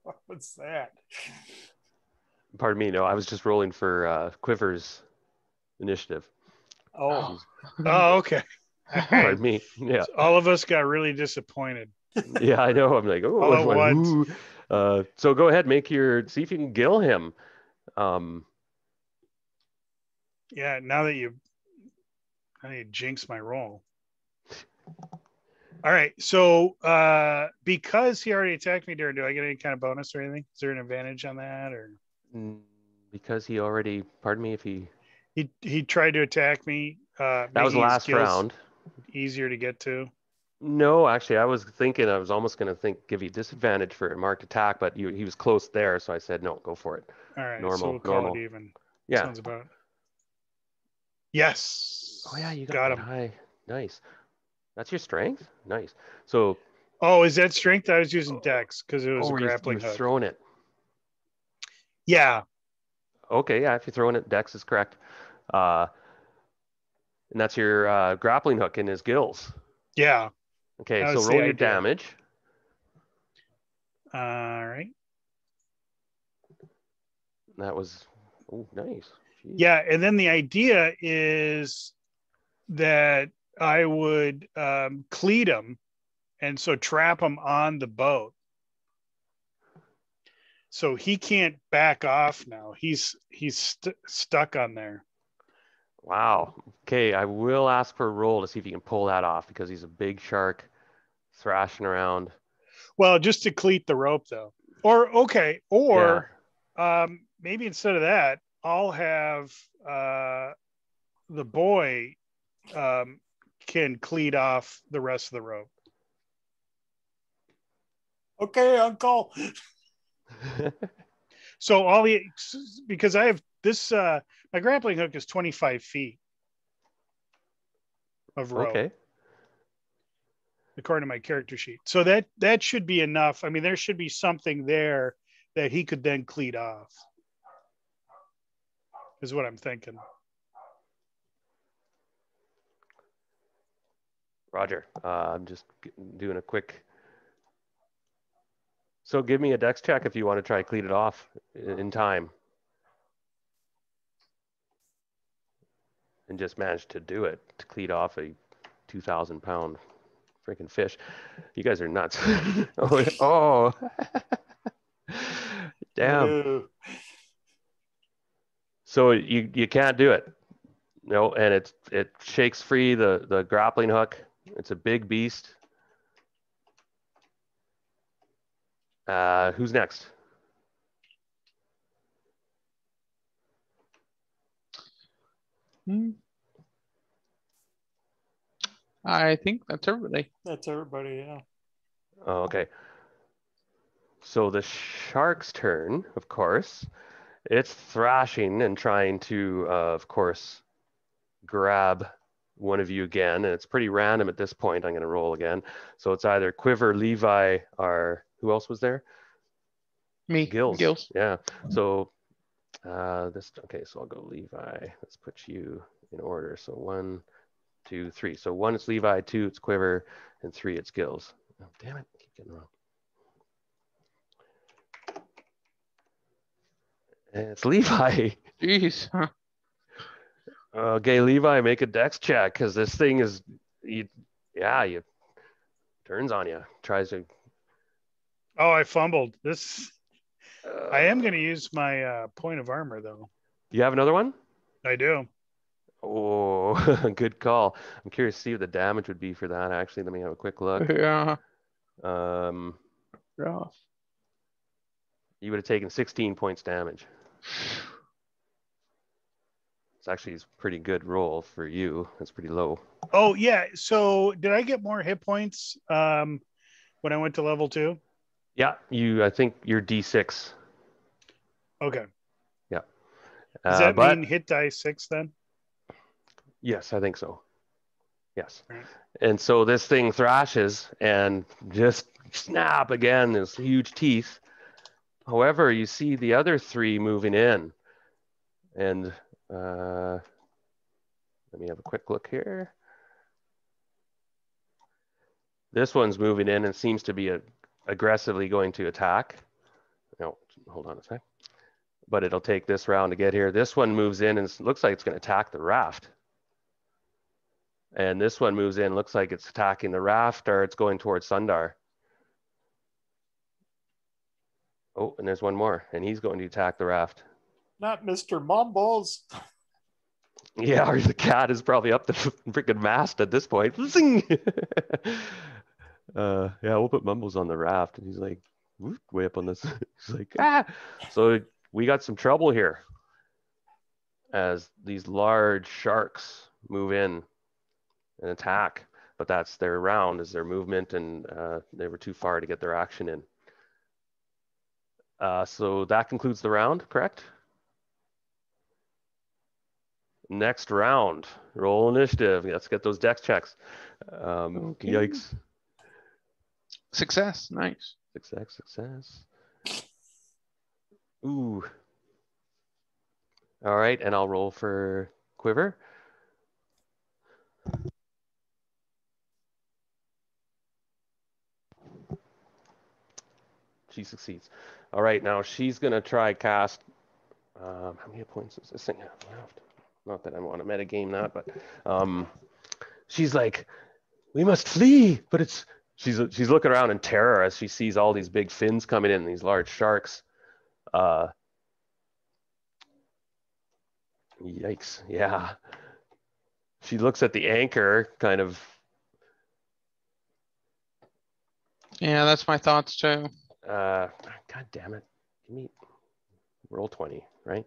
What was that? Pardon me. No, I was just rolling for Quiver's initiative. Oh. Oh, okay. Pardon me. Yeah. So all of us got really disappointed. Yeah, I know. I'm like, oh, all at once. So go ahead, see if you can gill him. Yeah, now that you jinx my roll. All right, so because he already attacked me, Darren, do I get any kind of bonus or anything? Is there an advantage on that, or because he already? Pardon me, if he tried to attack me. That was last round. Easier to get to. No, actually, I was almost going to give you disadvantage for a marked attack, but he was close there, so I said no, go for it. All right, normal, so we'll call it even. Yeah. Sounds about. Yes. Oh yeah, you got him. High. Nice. That's your strength? Nice. So. Oh, is that strength? I was using dex because it was a grappling hook. You're throwing it. Yeah. Okay, yeah, if you're throwing it, dex is correct. And that's your grappling hook in his gills. Yeah. Okay, so roll your damage. All right. That was nice. Jeez. Yeah, and then the idea is that I would cleat him, and so trap him on the boat. So he can't back off now. He's stuck on there. Wow. Okay, I will ask for a roll to see if you can pull that off because he's a big shark thrashing around. Well, just to cleat the rope though. Or maybe instead of that, I'll have the boy can cleat off the rest of the rope. Okay, Uncle. So because I have this, my grappling hook is 25 feet of rope. Okay. According to my character sheet. So that should be enough. I mean, there should be something there that he could then cleat off. Is what I'm thinking. Roger. I'm just doing a quick. So give me a dex check if you want to try cleat it off in time. And just manage to do it, to cleat off a 2,000 pound freaking fish. You guys are nuts. Oh. Damn. Ew. So you can't do it. No, and it shakes free the grappling hook. It's a big beast. Who's next? I think that's everybody. That's everybody, yeah. Oh, okay. So the shark's turn, of course. It's thrashing and trying to, of course, grab one of you again. And it's pretty random at this point. I'm going to roll again. So it's either Quiver, Levi, or who else was there? Me. Gills. Yeah. So okay, so I'll go Levi. Let's put you in order. So 1, 2, 3. So 1 it's Levi, 2 it's Quiver, and 3 it's Gills. Oh, damn it. I keep getting wrong. And it's Levi. Jeez. Okay, Levi, make a dex check because this thing is, you turns on you, tries to. Oh, I fumbled. I am going to use my point of armor, though. You have another one? I do. Oh, good call. I'm curious to see what the damage would be for that. Actually, let me have a quick look. Yeah. Rough. You would have taken 16 points damage. It's actually a pretty good roll for you. That's pretty low. Oh, yeah. So did I get more hit points when I went to level 2? Yeah, I think you're D6. Okay. Yeah. Does that mean hit die 6 then? Yes, I think so. Yes. Right. And so this thing thrashes and just snap again, those huge teeth. However, you see the other 3 moving in. And let me have a quick look here. This one's moving in and seems to be aggressively going to attack. No, hold on a sec. But it'll take this round to get here. This one moves in and looks like it's going to attack the raft. And this one moves in, looks like it's attacking the raft or it's going towards Sundar. Oh, and there's one more, and he's going to attack the raft. Not Mr. Mumbles. Yeah, or the cat is probably up the freaking mast at this point. Yeah, we'll put Mumbles on the raft, and he's like, way up on this. He's like, ah. So we got some trouble here as these large sharks move in and attack, but that's their round, is their movement, and they were too far to get their action in. So that concludes the round, correct? Next round, roll initiative. Let's get those dex checks. Okay. Yikes. Success, nice. Success. Ooh. All right, and I'll roll for Quiver. She succeeds. All right, now she's gonna try cast. How many points does this thing have left? Not that I want to metagame that, but she's like, we must flee. But she's looking around in terror as she sees all these big fins coming in, these large sharks. Yikes! Yeah. She looks at the anchor, kind of. Yeah, that's my thoughts too. God damn it! Give me roll 20, right?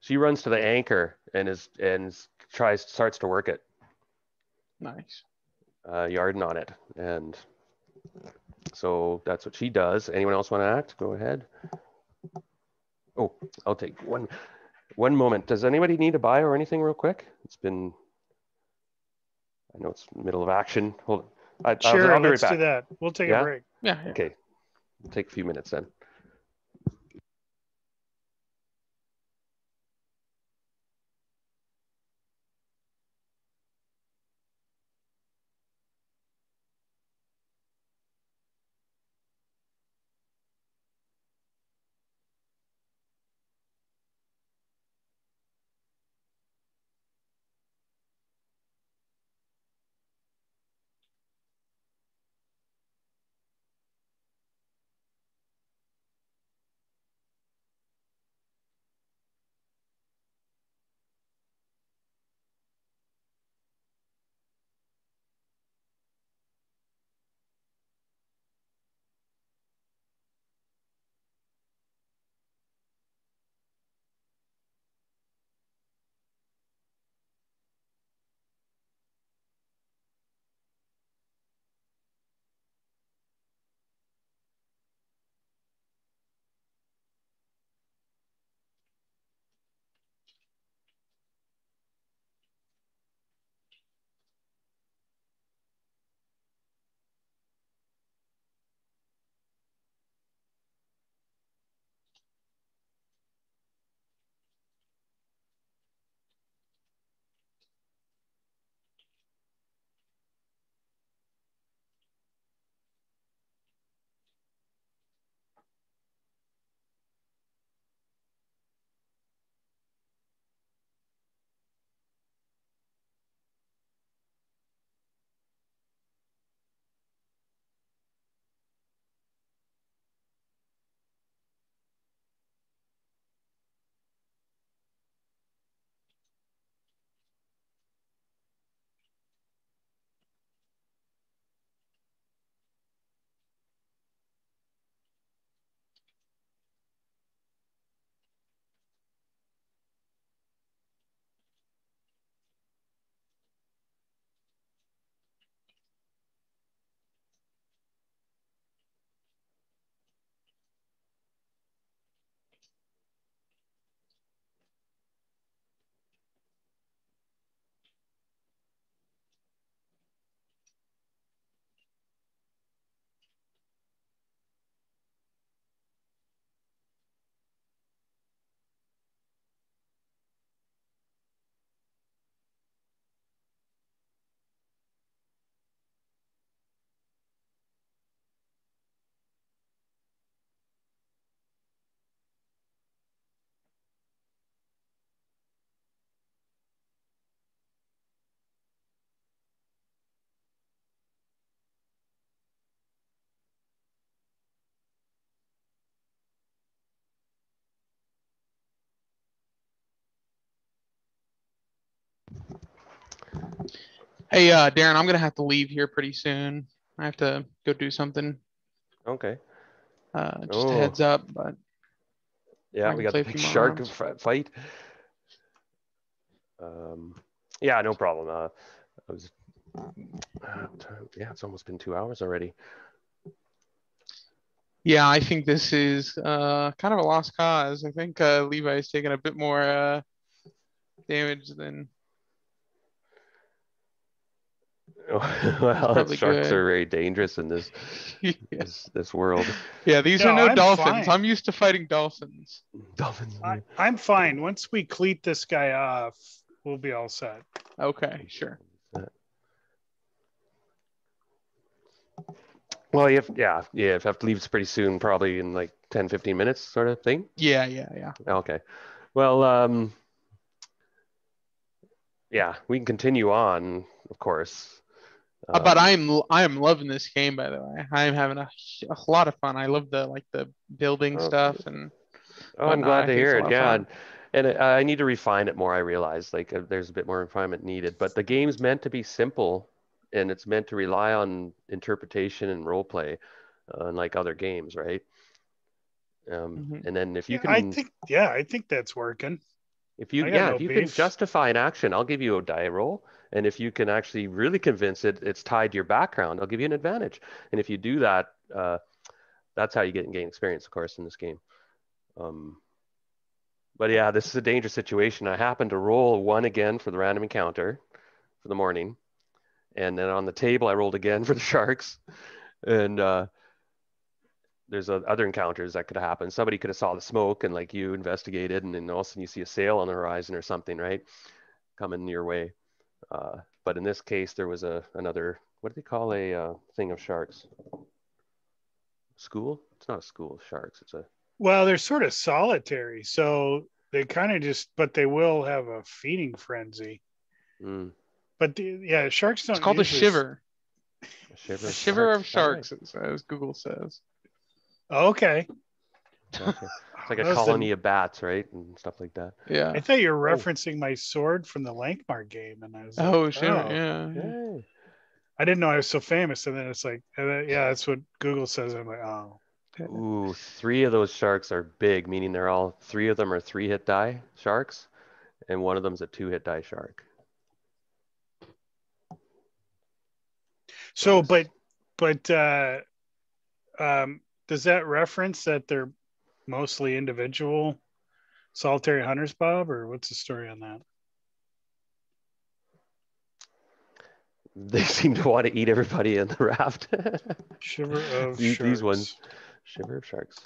She runs to the anchor and starts to work it. Nice. Yarding on it, and so that's what she does. Anyone else want to act? Go ahead. Oh, I'll take one moment. Does anybody need a bio or anything real quick? I know it's middle of action. Hold on. Sure, I'll be right let's back. do that. We'll take a break. Yeah. Okay. We'll take a few minutes then. Hey, Darren, I'm gonna have to leave here pretty soon. I have to go do something. Okay. Just a heads up, but yeah, we got the big shark fight. Yeah, no problem. I was, yeah, it's almost been 2 hours already. Yeah, I think this is kind of a lost cause. I think Levi's taking a bit more damage than. Well, sharks are very dangerous in this this world. Yeah, these are no dolphins. Fine. I'm used to fighting dolphins. Dolphins. I'm fine. Once we cleat this guy off, we'll be all set. Okay, sure. Well, you have to leave pretty soon, probably in like 10, 15 minutes sort of thing. Yeah. Okay. Well, yeah, we can continue on, of course. But I am loving this game, by the way. I am having a lot of fun. I love the building stuff and. I'm glad to hear it. Yeah, and I need to refine it more. I realize like there's a bit more refinement needed, but the game's meant to be simple, and it's meant to rely on interpretation and role play, unlike other games, right? And then if you can, I think that's working. If you can justify an action, I'll give you a die roll. And if you can actually really convince it's tied to your background, I'll give you an advantage. And if you do that, that's how you gain experience, of course, in this game. But yeah, this is a dangerous situation. I happened to roll a 1 again for the random encounter for the morning. And then on the table, I rolled again for the sharks. And there's other encounters that could happen. Somebody could have saw the smoke and like you investigated, and then all of a sudden you see a sail on the horizon or something, right? Coming your way. But in this case, there was another, what do they call a thing of sharks? School? It's not a school of sharks. Well, they're sort of solitary, so they kind of but they will have a feeding frenzy. But sharks don't. It's called a shiver. A shiver of sharks, as Google says. Okay. It's like a colony of bats, right, and stuff like that. Yeah. I thought you were referencing my sword from the Lankmar game, and I was like, sure, yeah. I didn't know I was so famous, and then it's like, yeah, that's what Google says. I'm like, oh. Ooh, 3 of those sharks are big, meaning 3 of them are 3-hit die sharks, and 1 of them's a 2-hit die shark. So, but does that reference that they're mostly individual solitary hunters, Bob, or what's the story on that? They seem to want to eat everybody in the raft. Shiver of these sharks. These ones. Shiver of sharks.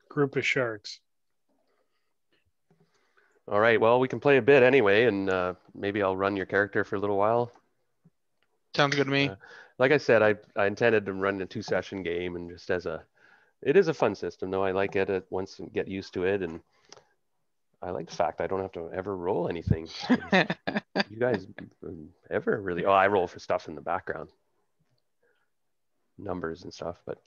Group of sharks. All right. Well, we can play a bit anyway, and maybe I'll run your character for a little while. Sounds good to me. Like I said, I intended to run a 2-session game, and just it is a fun system, though. I like it once you get used to it, and I like the fact I don't have to ever roll anything. You guys ever really? Oh, I roll for stuff in the background, numbers and stuff. But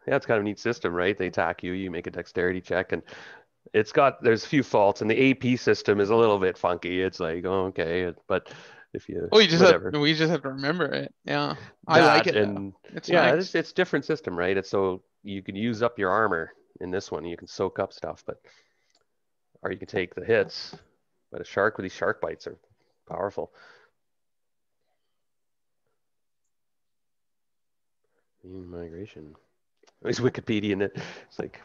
yeah, it's kind of a neat system, right? They attack you, you make a dexterity check, and there's a few faults, and the AP system is a little bit funky. It's like, oh, okay, but if you we just have to remember it. Yeah, I like it. And it's different system, right? It's so you can use up your armor in this one. You can soak up stuff, or you can take the hits. But a shark with these shark bites are powerful. Migration. It's Wikipedia in it. It's like,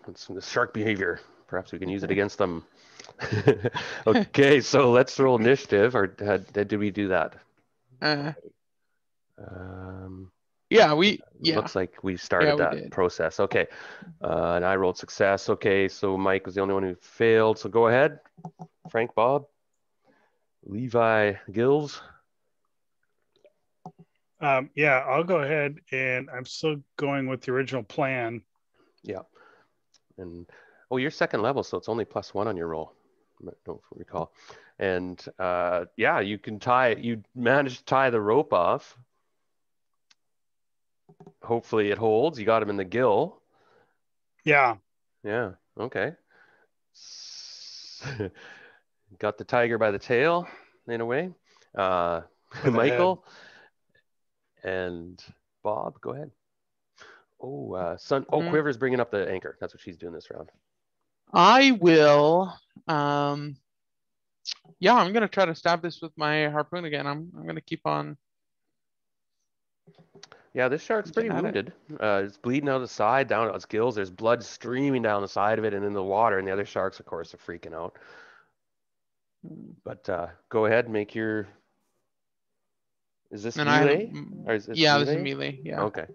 it's the shark behavior. Perhaps we can use it against them. Okay, so let's roll initiative. Or did we do that? Looks like we started that process. Okay, and I rolled success. Okay, so Mike was the only one who failed. So go ahead, Frank, Bob, Levi, Gills. I'll go ahead, and I'm still going with the original plan. Yeah, and you're second level, so it's only +1 on your roll. Don't recall. And you can you managed to tie the rope off. Hopefully it holds. You got him in the gill. Yeah. Okay. Got the tiger by the tail, in a way. With Michael and Bob, go ahead. Oh, Quiver's bringing up the anchor. That's what she's doing this round. I will. Yeah, I'm gonna try to stab this with my harpoon again. I'm gonna keep on. Yeah, this shark's pretty wounded. It's bleeding out the side, down its gills. There's blood streaming down the side of it and in the water. And the other sharks, of course, are freaking out. But go ahead, make your. Is this melee? This is melee. Yeah. Okay.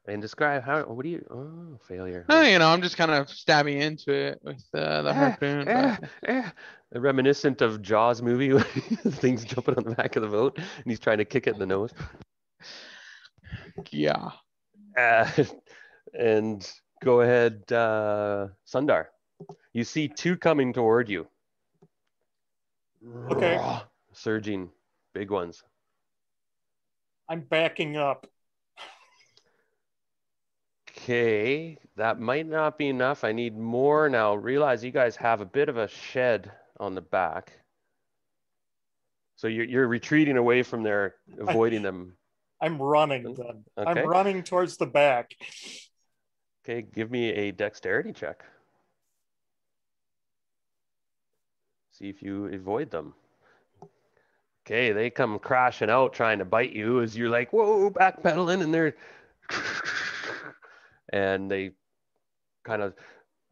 And describe how. What do you? Oh, failure. No, I'm just kind of stabbing into it with the harpoon. Reminiscent of Jaws movie, when things jumping on the back of the boat, and he's trying to kick it in the nose. Yeah. And go ahead, Sundar. You see two coming toward you. Okay. Surging, big ones. I'm backing up. Okay, that might not be enough. I need more now. Realize you guys have a bit of a shed on the back. So you're retreating away from there, avoiding them. I'm running then. Okay. I'm running towards the back. Okay, give me a dexterity check. See if you avoid them. Okay, they come crashing out trying to bite you as you're like, whoa, backpedaling, and they're and they kind of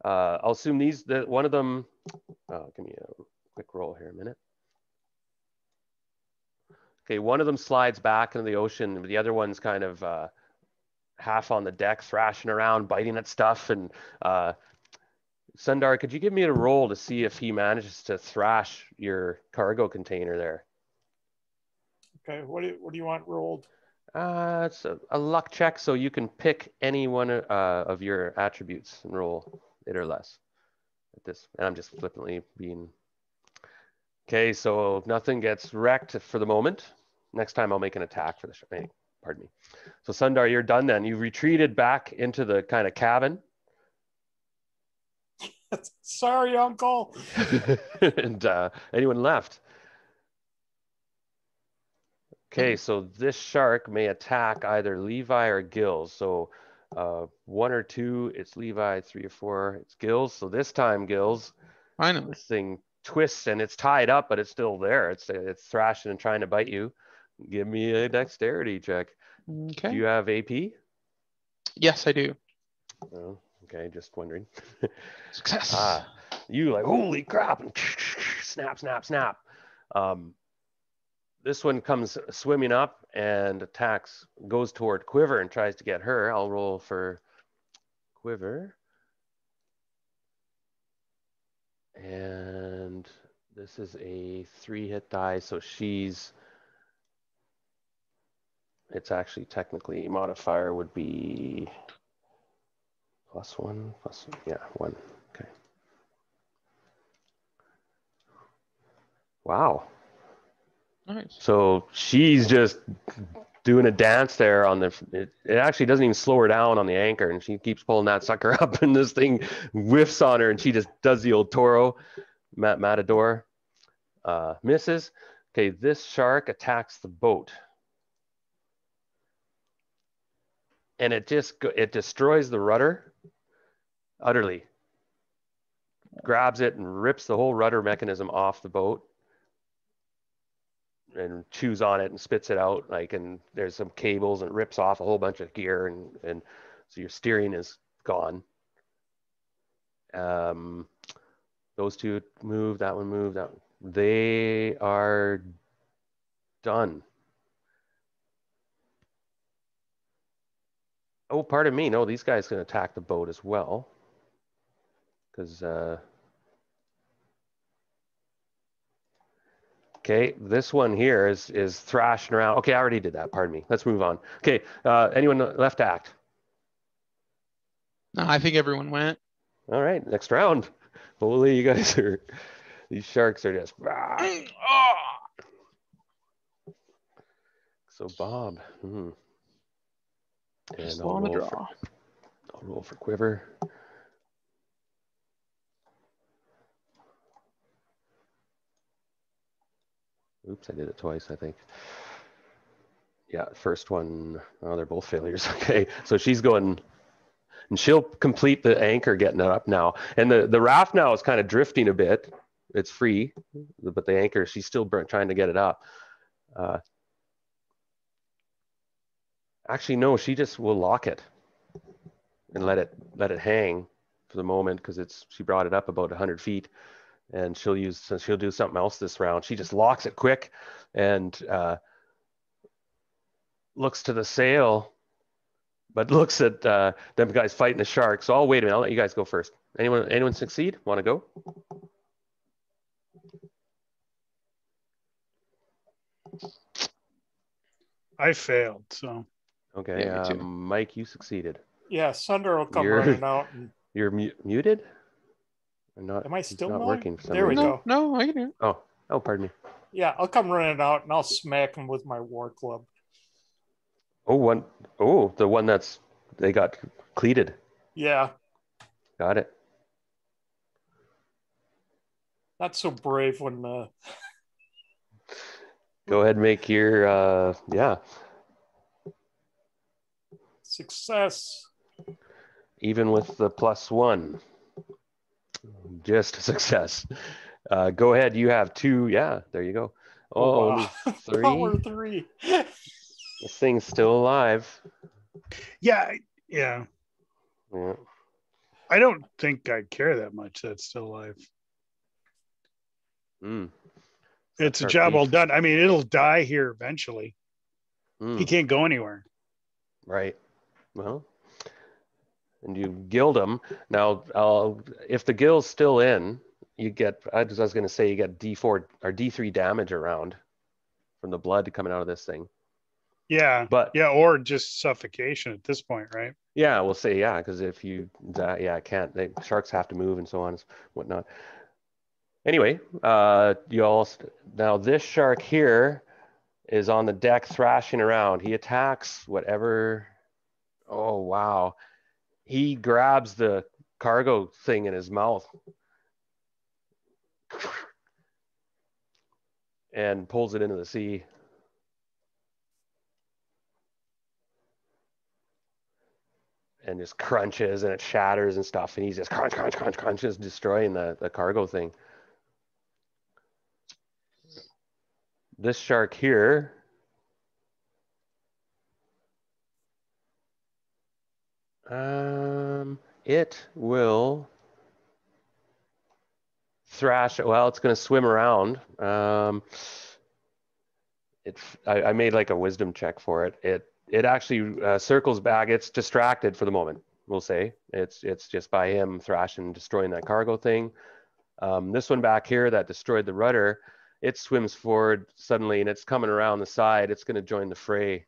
I'll assume one of them give me a quick roll here a minute. Okay, one of them slides back into the ocean, but the other one's kind of half on the deck, thrashing around, biting at stuff. And Sundar, could you give me a roll to see if he manages to thrash your cargo container there? Okay, what do you want rolled? It's a luck check, so you can pick any one of your attributes and roll it or less. At this, and I'm just flippantly being. Okay, so nothing gets wrecked for the moment. Next time I'll make an attack for the shark. Pardon me. So Sundar, you're done then. You retreated back into the kind of cabin. Sorry, Uncle. And anyone left? Okay, so this shark may attack either Levi or Gills. So 1 or 2, it's Levi. 3 or 4, it's Gills. So this time, Gills, I know this thing twists and it's tied up, but it's still there. It's thrashing and trying to bite you. Give me a dexterity check. Okay. Do you have AP? Yes, I do. Oh, okay, just wondering. Success. You like, holy crap, and snap, snap, snap. This one comes swimming up and goes toward Quiver and tries to get her. I'll roll for Quiver. And this is a 3-hit die, so it's actually technically modifier would be +1, yeah, 1. Okay. Wow. Nice. So she's just doing a dance there on it actually doesn't even slow her down on the anchor, and she keeps pulling that sucker up, and this thing whiffs on her, and she just does the old Toro Matador. Misses. Okay, this shark attacks the boat. And it destroys the rudder utterly. Grabs it and rips the whole rudder mechanism off the boat and chews on it and spits it out. And there's some cables and it rips off a whole bunch of gear, and so your steering is gone. Those two move, that one moved, they are done. Oh, pardon me. No, these guys can attack the boat as well. Because, okay, this one here is thrashing around. Okay, I already did that. Pardon me. Let's move on. Okay, anyone left to act? No, I think everyone went. All right, next round. Holy, you guys these sharks are just. So, Bob. And I'll roll for Quiver. Oops, I did it twice, I think. Yeah, first one, oh, they're both failures. Okay, so she's going, and she'll complete the anchor getting it up now. And the raft now is kind of drifting a bit. It's free, but the anchor, she's still trying to get it up. Actually, no, she just will lock it and let it hang for the moment, because she brought it up about 100 feet, and she'll do something else this round. She just locks it quick and looks to the sail, but looks at them guys fighting the shark. So I'll wait a minute. I'll let you guys go first. Anyone succeed? Want to go? I failed, so. Okay, Yeah, Mike, you succeeded. Yeah, Sunder will come running out. You're muted? Or not? Am I still not not working for some There reason. we go. No, I can hear. Oh, pardon me. Yeah, I'll come running out and I'll smack him with my war club. The one they got cleated. Yeah. Got it. Not so brave when Go ahead and make your success. Even with the +1. Just a success. Go ahead. You have 2. Yeah, there you go. Oh, wow. 3. Power 3. This thing's still alive. Yeah. Yeah. I don't think I care that much that's still alive. It's a job well done. I mean, it'll die here eventually. He can't go anywhere. Right. Well, and you gilled him. Now, if the gill's still in, you get, I was going to say, you get D4 or D3 damage around from the blood coming out of this thing. Yeah. Or just suffocation at this point, right? Yeah, we'll say, because if you die, I can't. Sharks have to move and so on and whatnot. Anyway, now this shark here is on the deck thrashing around. He attacks whatever. Oh, wow. He grabs the cargo thing in his mouth and pulls it into the sea. And just crunches and it shatters and stuff. And he's just crunches, destroying the cargo thing. This shark here it will thrash. Well, it's going to swim around. I made like a wisdom check for it. It actually circles back. It's distracted for the moment. We'll say it's just by him thrashing, destroying that cargo thing. This one back here that destroyed the rudder, it swims forward suddenly and it's coming around the side. It's going to join the fray.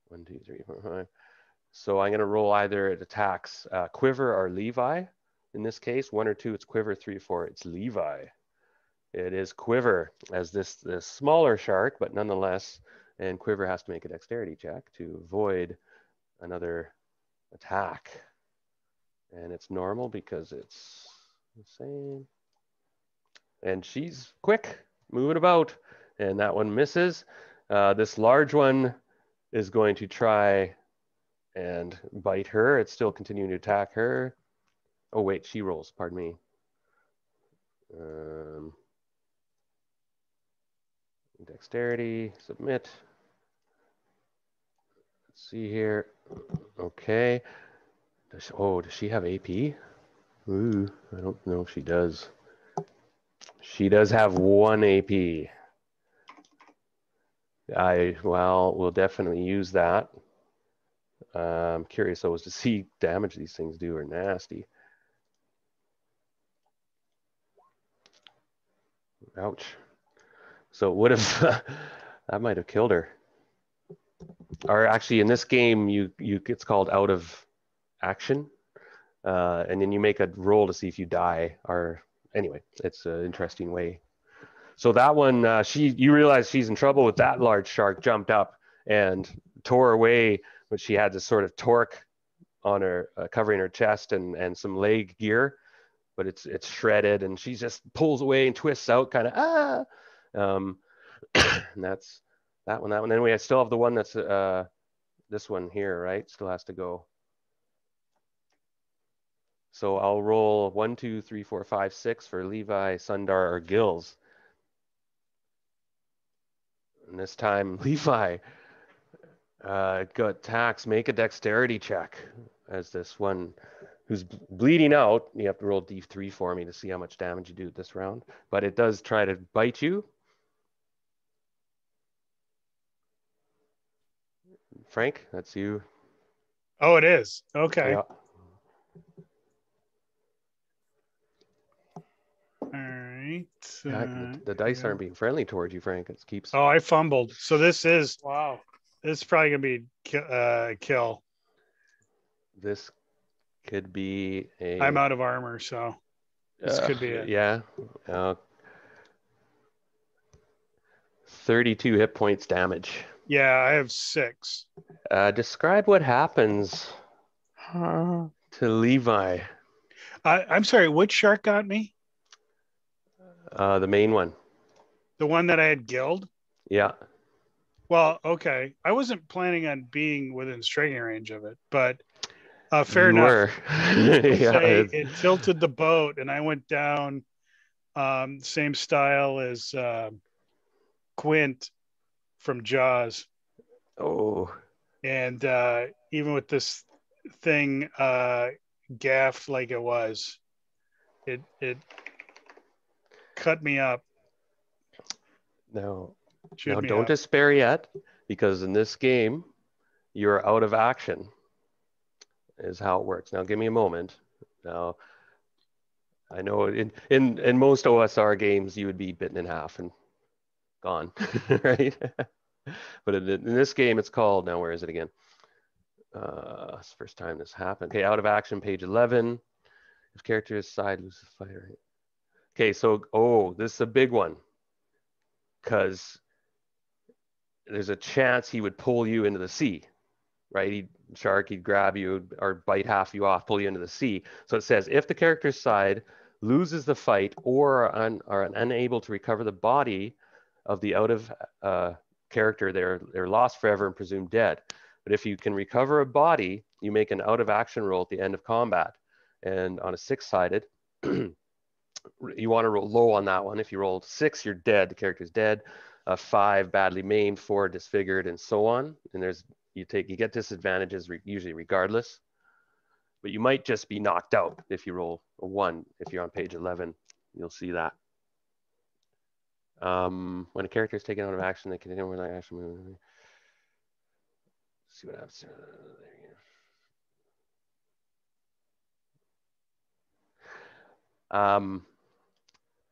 1, 2, 3, 4, 5. So I'm going to roll either it attacks Quiver or Levi. In this case, 1 or 2, it's Quiver. 3 or 4, it's Levi. It is Quiver as this smaller shark, but nonetheless, and Quiver has to make a dexterity check to avoid another attack. And it's normal because it's the same. And she's quick, moving about, and that one misses. This large one is going to try and bite her. It's still continuing to attack her. Oh, wait, she rolls, pardon me. Dexterity, submit. Let's see here. Okay. Does she have AP? Ooh, I don't know if she does. She does have 1 AP. We'll definitely use that. I'm curious though to see damage these things do are nasty. Ouch. So it would have, that might have killed her. Or actually in this game, it's called out of action. And then you make a roll to see if you die. Or anyway, it's an interesting way. So that one, you realize she's in trouble with that large shark, jumped up and tore away, but she had this sort of torque on her, covering her chest and some leg gear, but it's shredded, and she just pulls away and twists out, kind of And that's that one. Then we still have the one that's this one here, right? Still has to go. So I'll roll 1, 2, 3, 4, 5, 6 for Levi, Sundar, or Gills. And this time, Levi got tax. Make a dexterity check as this one who's bleeding out. You have to roll D3 for me to see how much damage you do this round. But it does try to bite you. Frank, that's you. Oh, it is. Okay. Yeah. All right. The dice aren't being friendly towards you, Frank. It keeps. Oh, I fumbled. So this is Wow. This is probably gonna be kill. This could be a. I'm out of armor, so this could be it. Yeah. 32 hit points damage. Yeah, I have 6. Describe what happens to Levi. I'm sorry. Which shark got me? The main one. The one that I had killed? Yeah. Well, okay. I wasn't planning on being within striking range of it, but fair You enough. were. Yeah, it tilted the boat, and I went down. Same style as Quint from Jaws. Oh. And even with this thing gaffed like it was, it cut me up. Now Chewed me don't up. despair yet, because in this game, you're out of action, is how it works. Now, give me a moment. Now, I know in most OSR games, you would be bitten in half and gone, right? But in this game, it's called, now where is it again? It's the first time this happened. Okay, out of action, page 11. If character is side, loses fight, right? Okay, so, this is a big one. Because there's a chance he would pull you into the sea, right? He'd grab you or bite half you off, pull you into the sea. So it says, if the character's side loses the fight or are unable to recover the body of the out of character, they're lost forever and presumed dead. But if you can recover a body, you make an out of action roll at the end of combat. And on a 6-sided, you want to roll low on that one. If you roll 6, you're dead. The character's dead. 5, badly maimed. 4, disfigured, and so on. And you get disadvantages usually regardless. But you might just be knocked out if you roll a 1. If you're on page 11, you'll see that. When a character is taken out of action, they continue with that action move. Let's see what happens.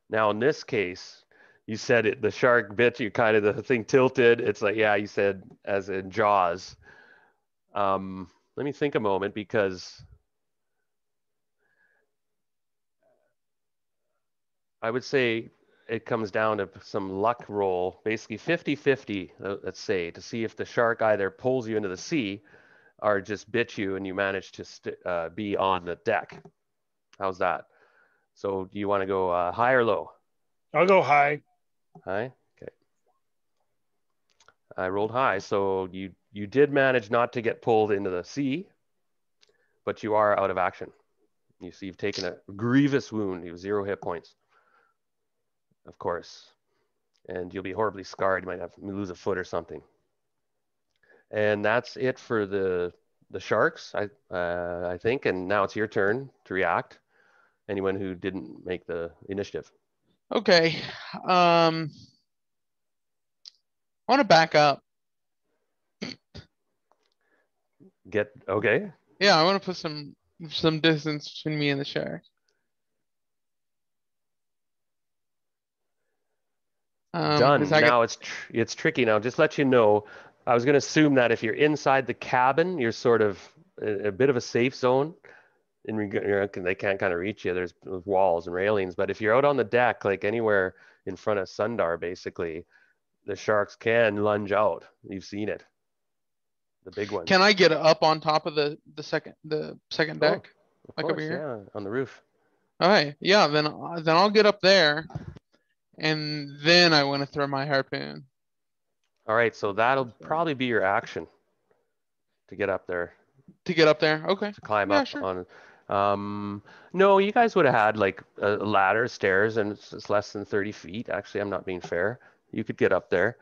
Now in this case, you said the shark bit you, kind of the thing tilted. It's like, yeah, you said as in Jaws. Let me think a moment, because I would say it comes down to some luck roll, basically 50-50, let's say, to see if the shark either pulls you into the sea or just bit you and you manage to be on the deck. How's that? So do you want to go high or low? I'll go high. High? Okay. I rolled high, so you did manage not to get pulled into the sea, but you are out of action. You see you've taken a grievous wound. You have 0 hit points, of course. And you'll be horribly scarred. You might lose a foot or something. And that's it for the sharks, I think. And now it's your turn to react. Anyone who didn't make the initiative. Okay. I want to back up. Okay. Yeah, I want to put some distance between me and the shark. Done. Now it's tricky. Now, just let you know, I was going to assume that if you're inside the cabin, you're sort of a bit of a safe zone. They can't kind of reach you. There's walls and railings. But if you're out on the deck, like anywhere in front of Sundar, basically, the sharks can lunge out. You've seen it. The big one. Can I get up on top of the second deck? Of course, over here? Yeah, on the roof. All right. Yeah, then I'll get up there and then I want to throw my harpoon. All right, so that'll probably be your action to get up there. To get up there, okay. To climb yeah, up sure. on. No, you guys would have had like a ladder, stairs, and it's less than 30 feet. Actually, I'm not being fair. You could get up there.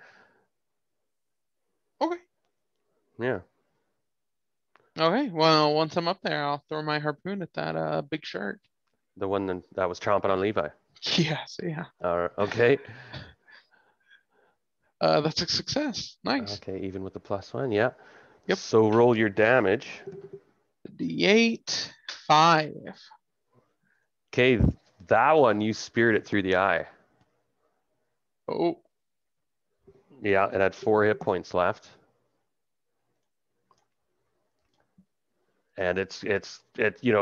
Okay. Yeah. Okay. Well, once I'm up there, I'll throw my harpoon at that big shark. The one that was chomping on Levi. Yes. Yeah. Okay. That's a success. Nice. Okay, even with the +1, yeah. Yep. So roll your damage. D8, 5. Okay, that one you speared it through the eye. Oh. Yeah, it had 4 hit points left. And it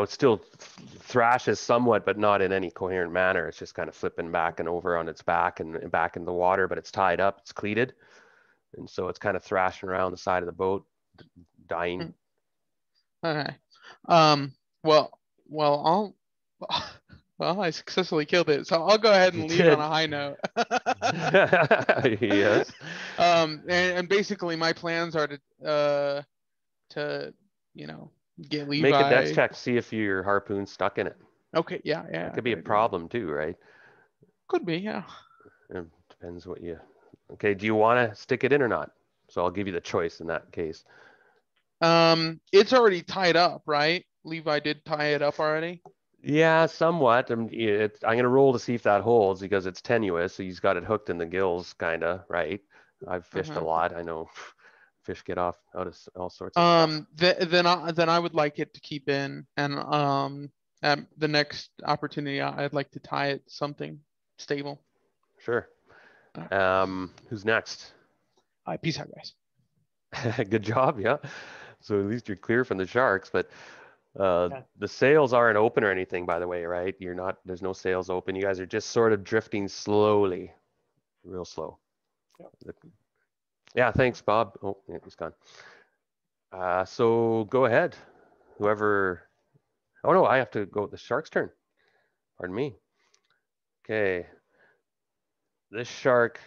still thrashes somewhat, but not in any coherent manner. It's just kind of flipping back and over on its back and back in the water, but it's tied up, it's cleated. And so it's kind of thrashing around the side of the boat, dying. Okay. I successfully killed it, so I'll go ahead and leave on a high note. Yes. And basically my plans are to get Levi. Make a dex check to see if your harpoon's stuck in it. Okay, yeah. It could be a problem too, right? Could be, yeah. It depends what you. Okay, do you want to stick it in or not? So I'll give you the choice in that case. It's already tied up, right? Levi did tie it up already. Yeah, somewhat. I'm gonna roll to see if that holds because it's tenuous. So he's got it hooked in the gills, kinda, right? I've fished a lot. I know fish get off out of all sorts of stuff. Then I would like it to keep in, and at the next opportunity, I'd like to tie it to something stable. Sure. Who's next? Peace out, guys. Good job, yeah. So at least you're clear from the sharks, but the sails aren't open or anything, by the way, right? There's no sails open. You guys are just sort of drifting slowly, real slow. Yeah, thanks, Bob. Oh, yeah, he's gone. So go ahead. Whoever. Oh no, I have to go. The shark's turn. Pardon me. Okay. This shark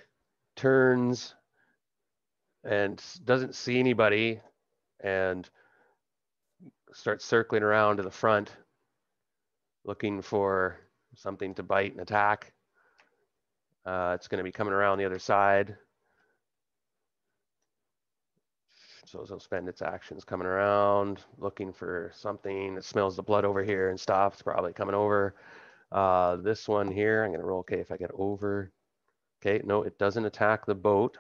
turns and doesn't see anybody and starts circling around to the front, looking for something to bite and attack. It's going to be coming around the other side. So it'll spend its actions coming around, looking for something. It smells the blood over here and stuff. It's probably coming over. This one here, I'm going to roll, okay, if I get over. Okay, no, it doesn't attack the boat.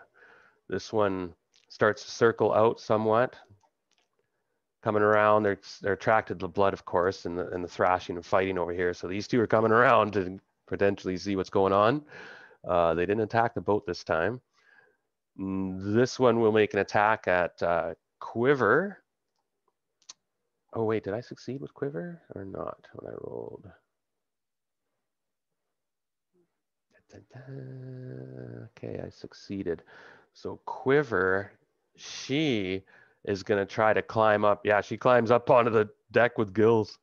This one starts to circle out somewhat. Coming around, they're attracted to the blood, of course, and the thrashing and fighting over here. So these two are coming around to potentially see what's going on. They didn't attack the boat this time. This one will make an attack at Quiver. Oh wait, did I succeed with Quiver or not when I rolled? Okay, I succeeded. So Quiver, she is gonna try to climb up. Yeah, she climbs up onto the deck with gills.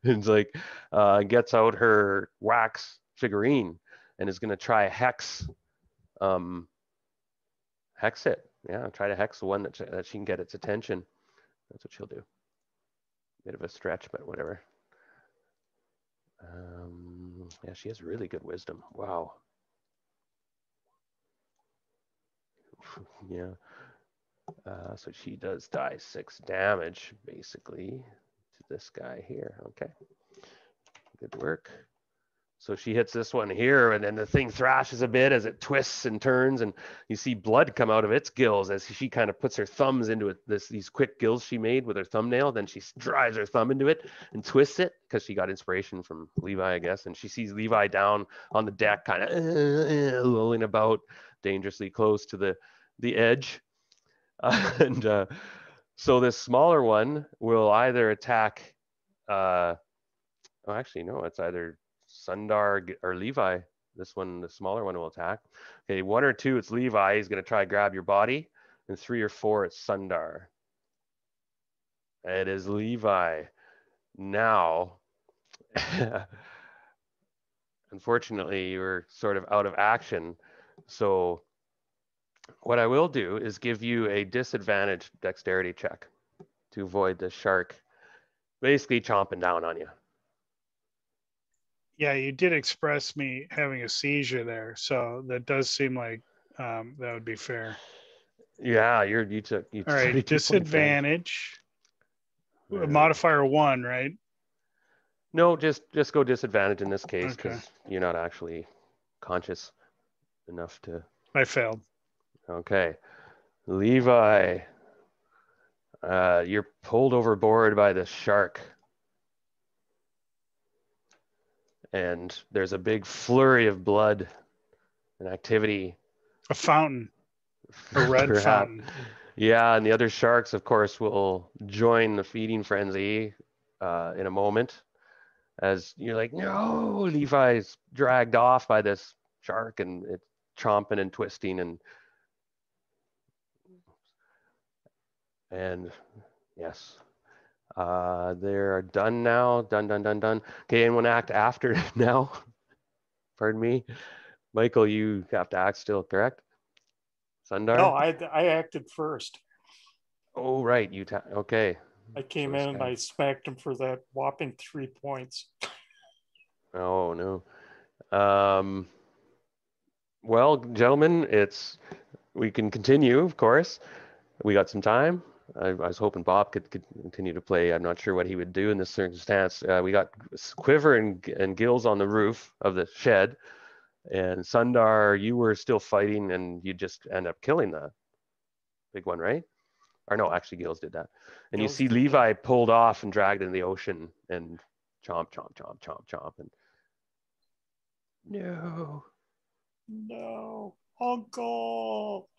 And like gets out her wax figurine and is gonna try hex it. Yeah, try to hex the one that she can get its attention. That's what she'll do. Bit of a stretch, but whatever. Yeah, she has really good wisdom. Wow. Yeah. So she does die 6 damage, basically, to this guy here. Okay. Good work. So she hits this one here, and then the thing thrashes a bit as it twists and turns, and you see blood come out of its gills as she kind of puts her thumbs into it. These quick gills she made with her thumbnail. Then she drives her thumb into it and twists it because she got inspiration from Levi, I guess. And she sees Levi down on the deck, kind of lolling about, dangerously close to the edge. So this smaller one will either attack. Actually, no, it's either Sundar or Levi. This one, the smaller one, will attack. Okay, 1 or 2, it's Levi. He's going to try to grab your body. And 3 or 4, it's Sundar. It is Levi. Now, unfortunately, you were sort of out of action. So what I will do is give you a disadvantaged dexterity check to avoid the shark basically chomping down on you. Yeah, you did express me having a seizure there, so that does seem like that would be fair. Yeah, you took all right. Disadvantage. Modifier 1, right? No, just go disadvantage in this case because Okay. you're not actually conscious enough to. I failed. Okay, Levi, you're pulled overboard by the shark, and there's a big flurry of blood and activity. A fountain, a red fountain. Yeah, and the other sharks, of course, will join the feeding frenzy in a moment. As you're like, no, Levi's dragged off by this shark and it's chomping and twisting and yes, they're done now. Done. Okay, anyone act after now? Pardon me, Michael. You have to act still, correct? Sundar. No, I acted first. Oh right, okay. I came in and I smacked him for that whopping 3 points. Oh no. Well, gentlemen, we can continue, of course. We got some time. I was hoping Bob could continue to play. I'm not sure what he would do in this circumstance. We got Quiver and Gills on the roof of the shed, and Sundar, you were still fighting, and you just end up killing the big one, right? Or no, actually, Gills did that. And Gills you see Levi pulled off and dragged in the ocean and chomp, and no, Uncle.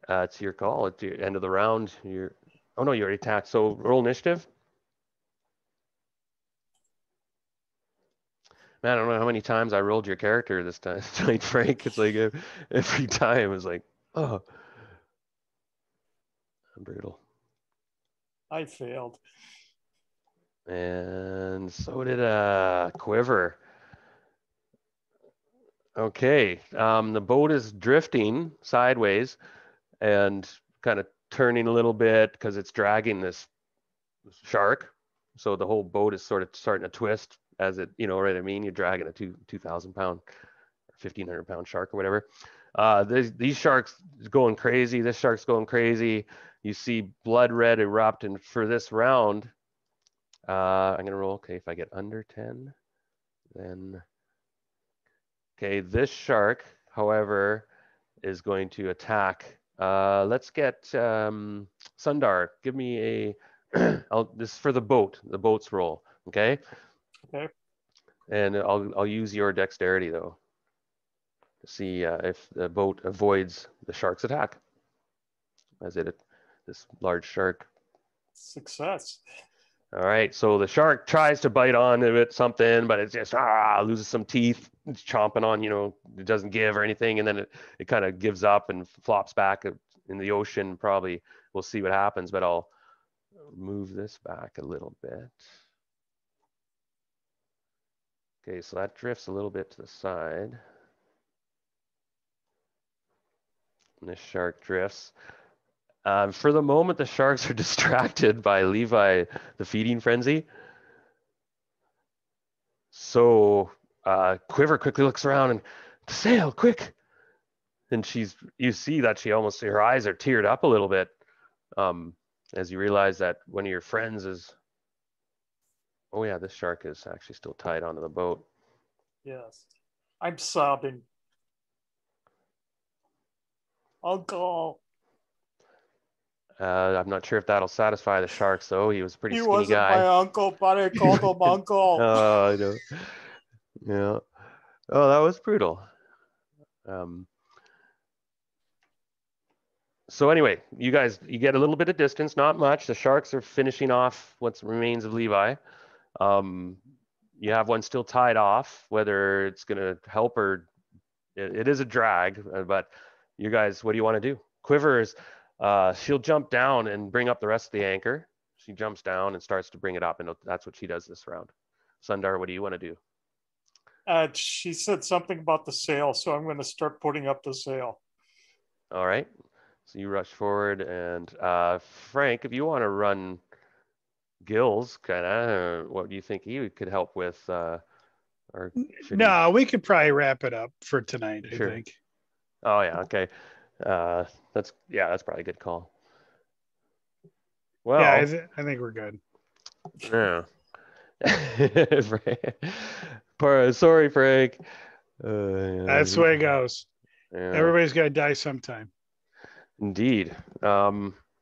It's your call. At the end of the round, oh no, you already attacked. So roll initiative. Man, I don't know how many times I rolled your character this time, like Frank. It's like every time it's like, oh, brutal. I failed. And so did Quiver. Okay, the boat is drifting sideways and kind of turning a little bit because it's dragging this shark. So the whole boat is sort of starting to twist as it, you know, right? I mean, you're dragging a 2,000 pound, 1,500 pound shark or whatever. These sharks going crazy. This shark's going crazy. You see blood red erupt, and for this round, I'm gonna roll. Okay, if I get under 10, then okay. This shark, however, is going to attack. Let's get Sundar. Give me a. This is for the boat's roll. Okay. Okay. And I'll use your dexterity though to see if the boat avoids the shark's attack. This large shark. Success. All right, so the shark tries to bite on it something, but it just loses some teeth. It's chomping on, it doesn't give or anything, and then it kind of gives up and flops back in the ocean. Probably we'll see what happens, but I'll move this back a little bit. Okay, so that drifts a little bit to the side. And this shark drifts. For the moment, the sharks are distracted by Levi, the feeding frenzy. So Quiver quickly looks around and, sail, quick. And you see that her eyes are teared up a little bit as you realize that one of your friends is, oh yeah, this shark is actually still tied onto the boat. Yes. I'm sobbing. Uncle. I'm not sure if that'll satisfy the sharks, though. He was a pretty skinny guy. He wasn't my uncle, but I called him uncle. Oh, I know. Yeah. Oh, that was brutal. So anyway, you get a little bit of distance, not much. The sharks are finishing off what remains of Levi. You have one still tied off, whether it's going to help or it is a drag, but you guys, what do you want to do? Quivers, she'll jump down and bring up the rest of the anchor. She jumps down and starts to bring it up, and that's what she does this round. Sundar, what do you want to do? She said something about the sail, so I'm going to start putting up the sail. All right. So you rush forward, and Frank, if you want to run Gills, kind of, what do you think he could help with? Or no, we could probably wrap it up for tonight. Sure. I think. Oh yeah, okay. That's probably a good call. Well, yeah, I think we're good. Yeah. Sorry, Frank. That's the way it goes. Yeah. Everybody's got to die sometime. Indeed.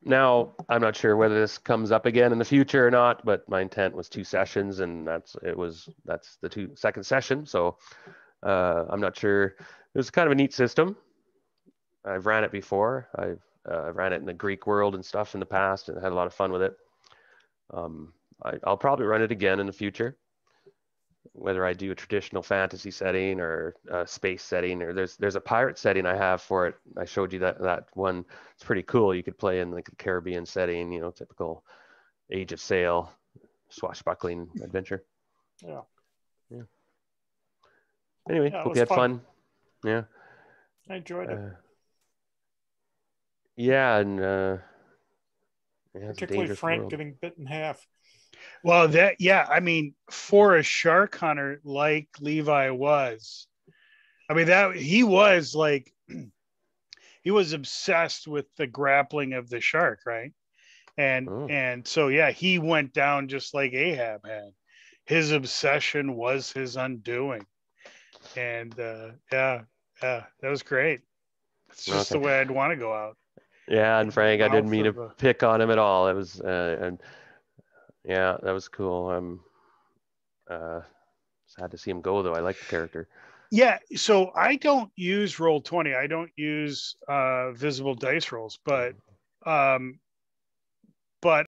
Now, I'm not sure whether this comes up again in the future or not, but my intent was 2 sessions, and that's the second session. So I'm not sure. It was kind of a neat system. I've ran it before. I've ran it in the Greek world and stuff in the past, and had a lot of fun with it. I'll probably run it again in the future, whether I do a traditional fantasy setting or a space setting, or there's a pirate setting I have for it. I showed you that one. It's pretty cool. You could play in like a Caribbean setting, typical Age of Sail, swashbuckling adventure. Yeah. Anyway, hope you had fun. Yeah. I enjoyed it. Yeah, and particularly Frank getting bit in half. Well, I mean, for a shark hunter like Levi was, I mean, he was obsessed with the grappling of the shark, right? And so, yeah, he went down just like Ahab had. His obsession was his undoing. And that was great. It's just the way I'd want to go out. Yeah, and Frank, I didn't mean to pick on him at all. It was, and yeah, that was cool. I'm sad to see him go, though. I like the character. Yeah, so I don't use Roll20. I don't use visible dice rolls, but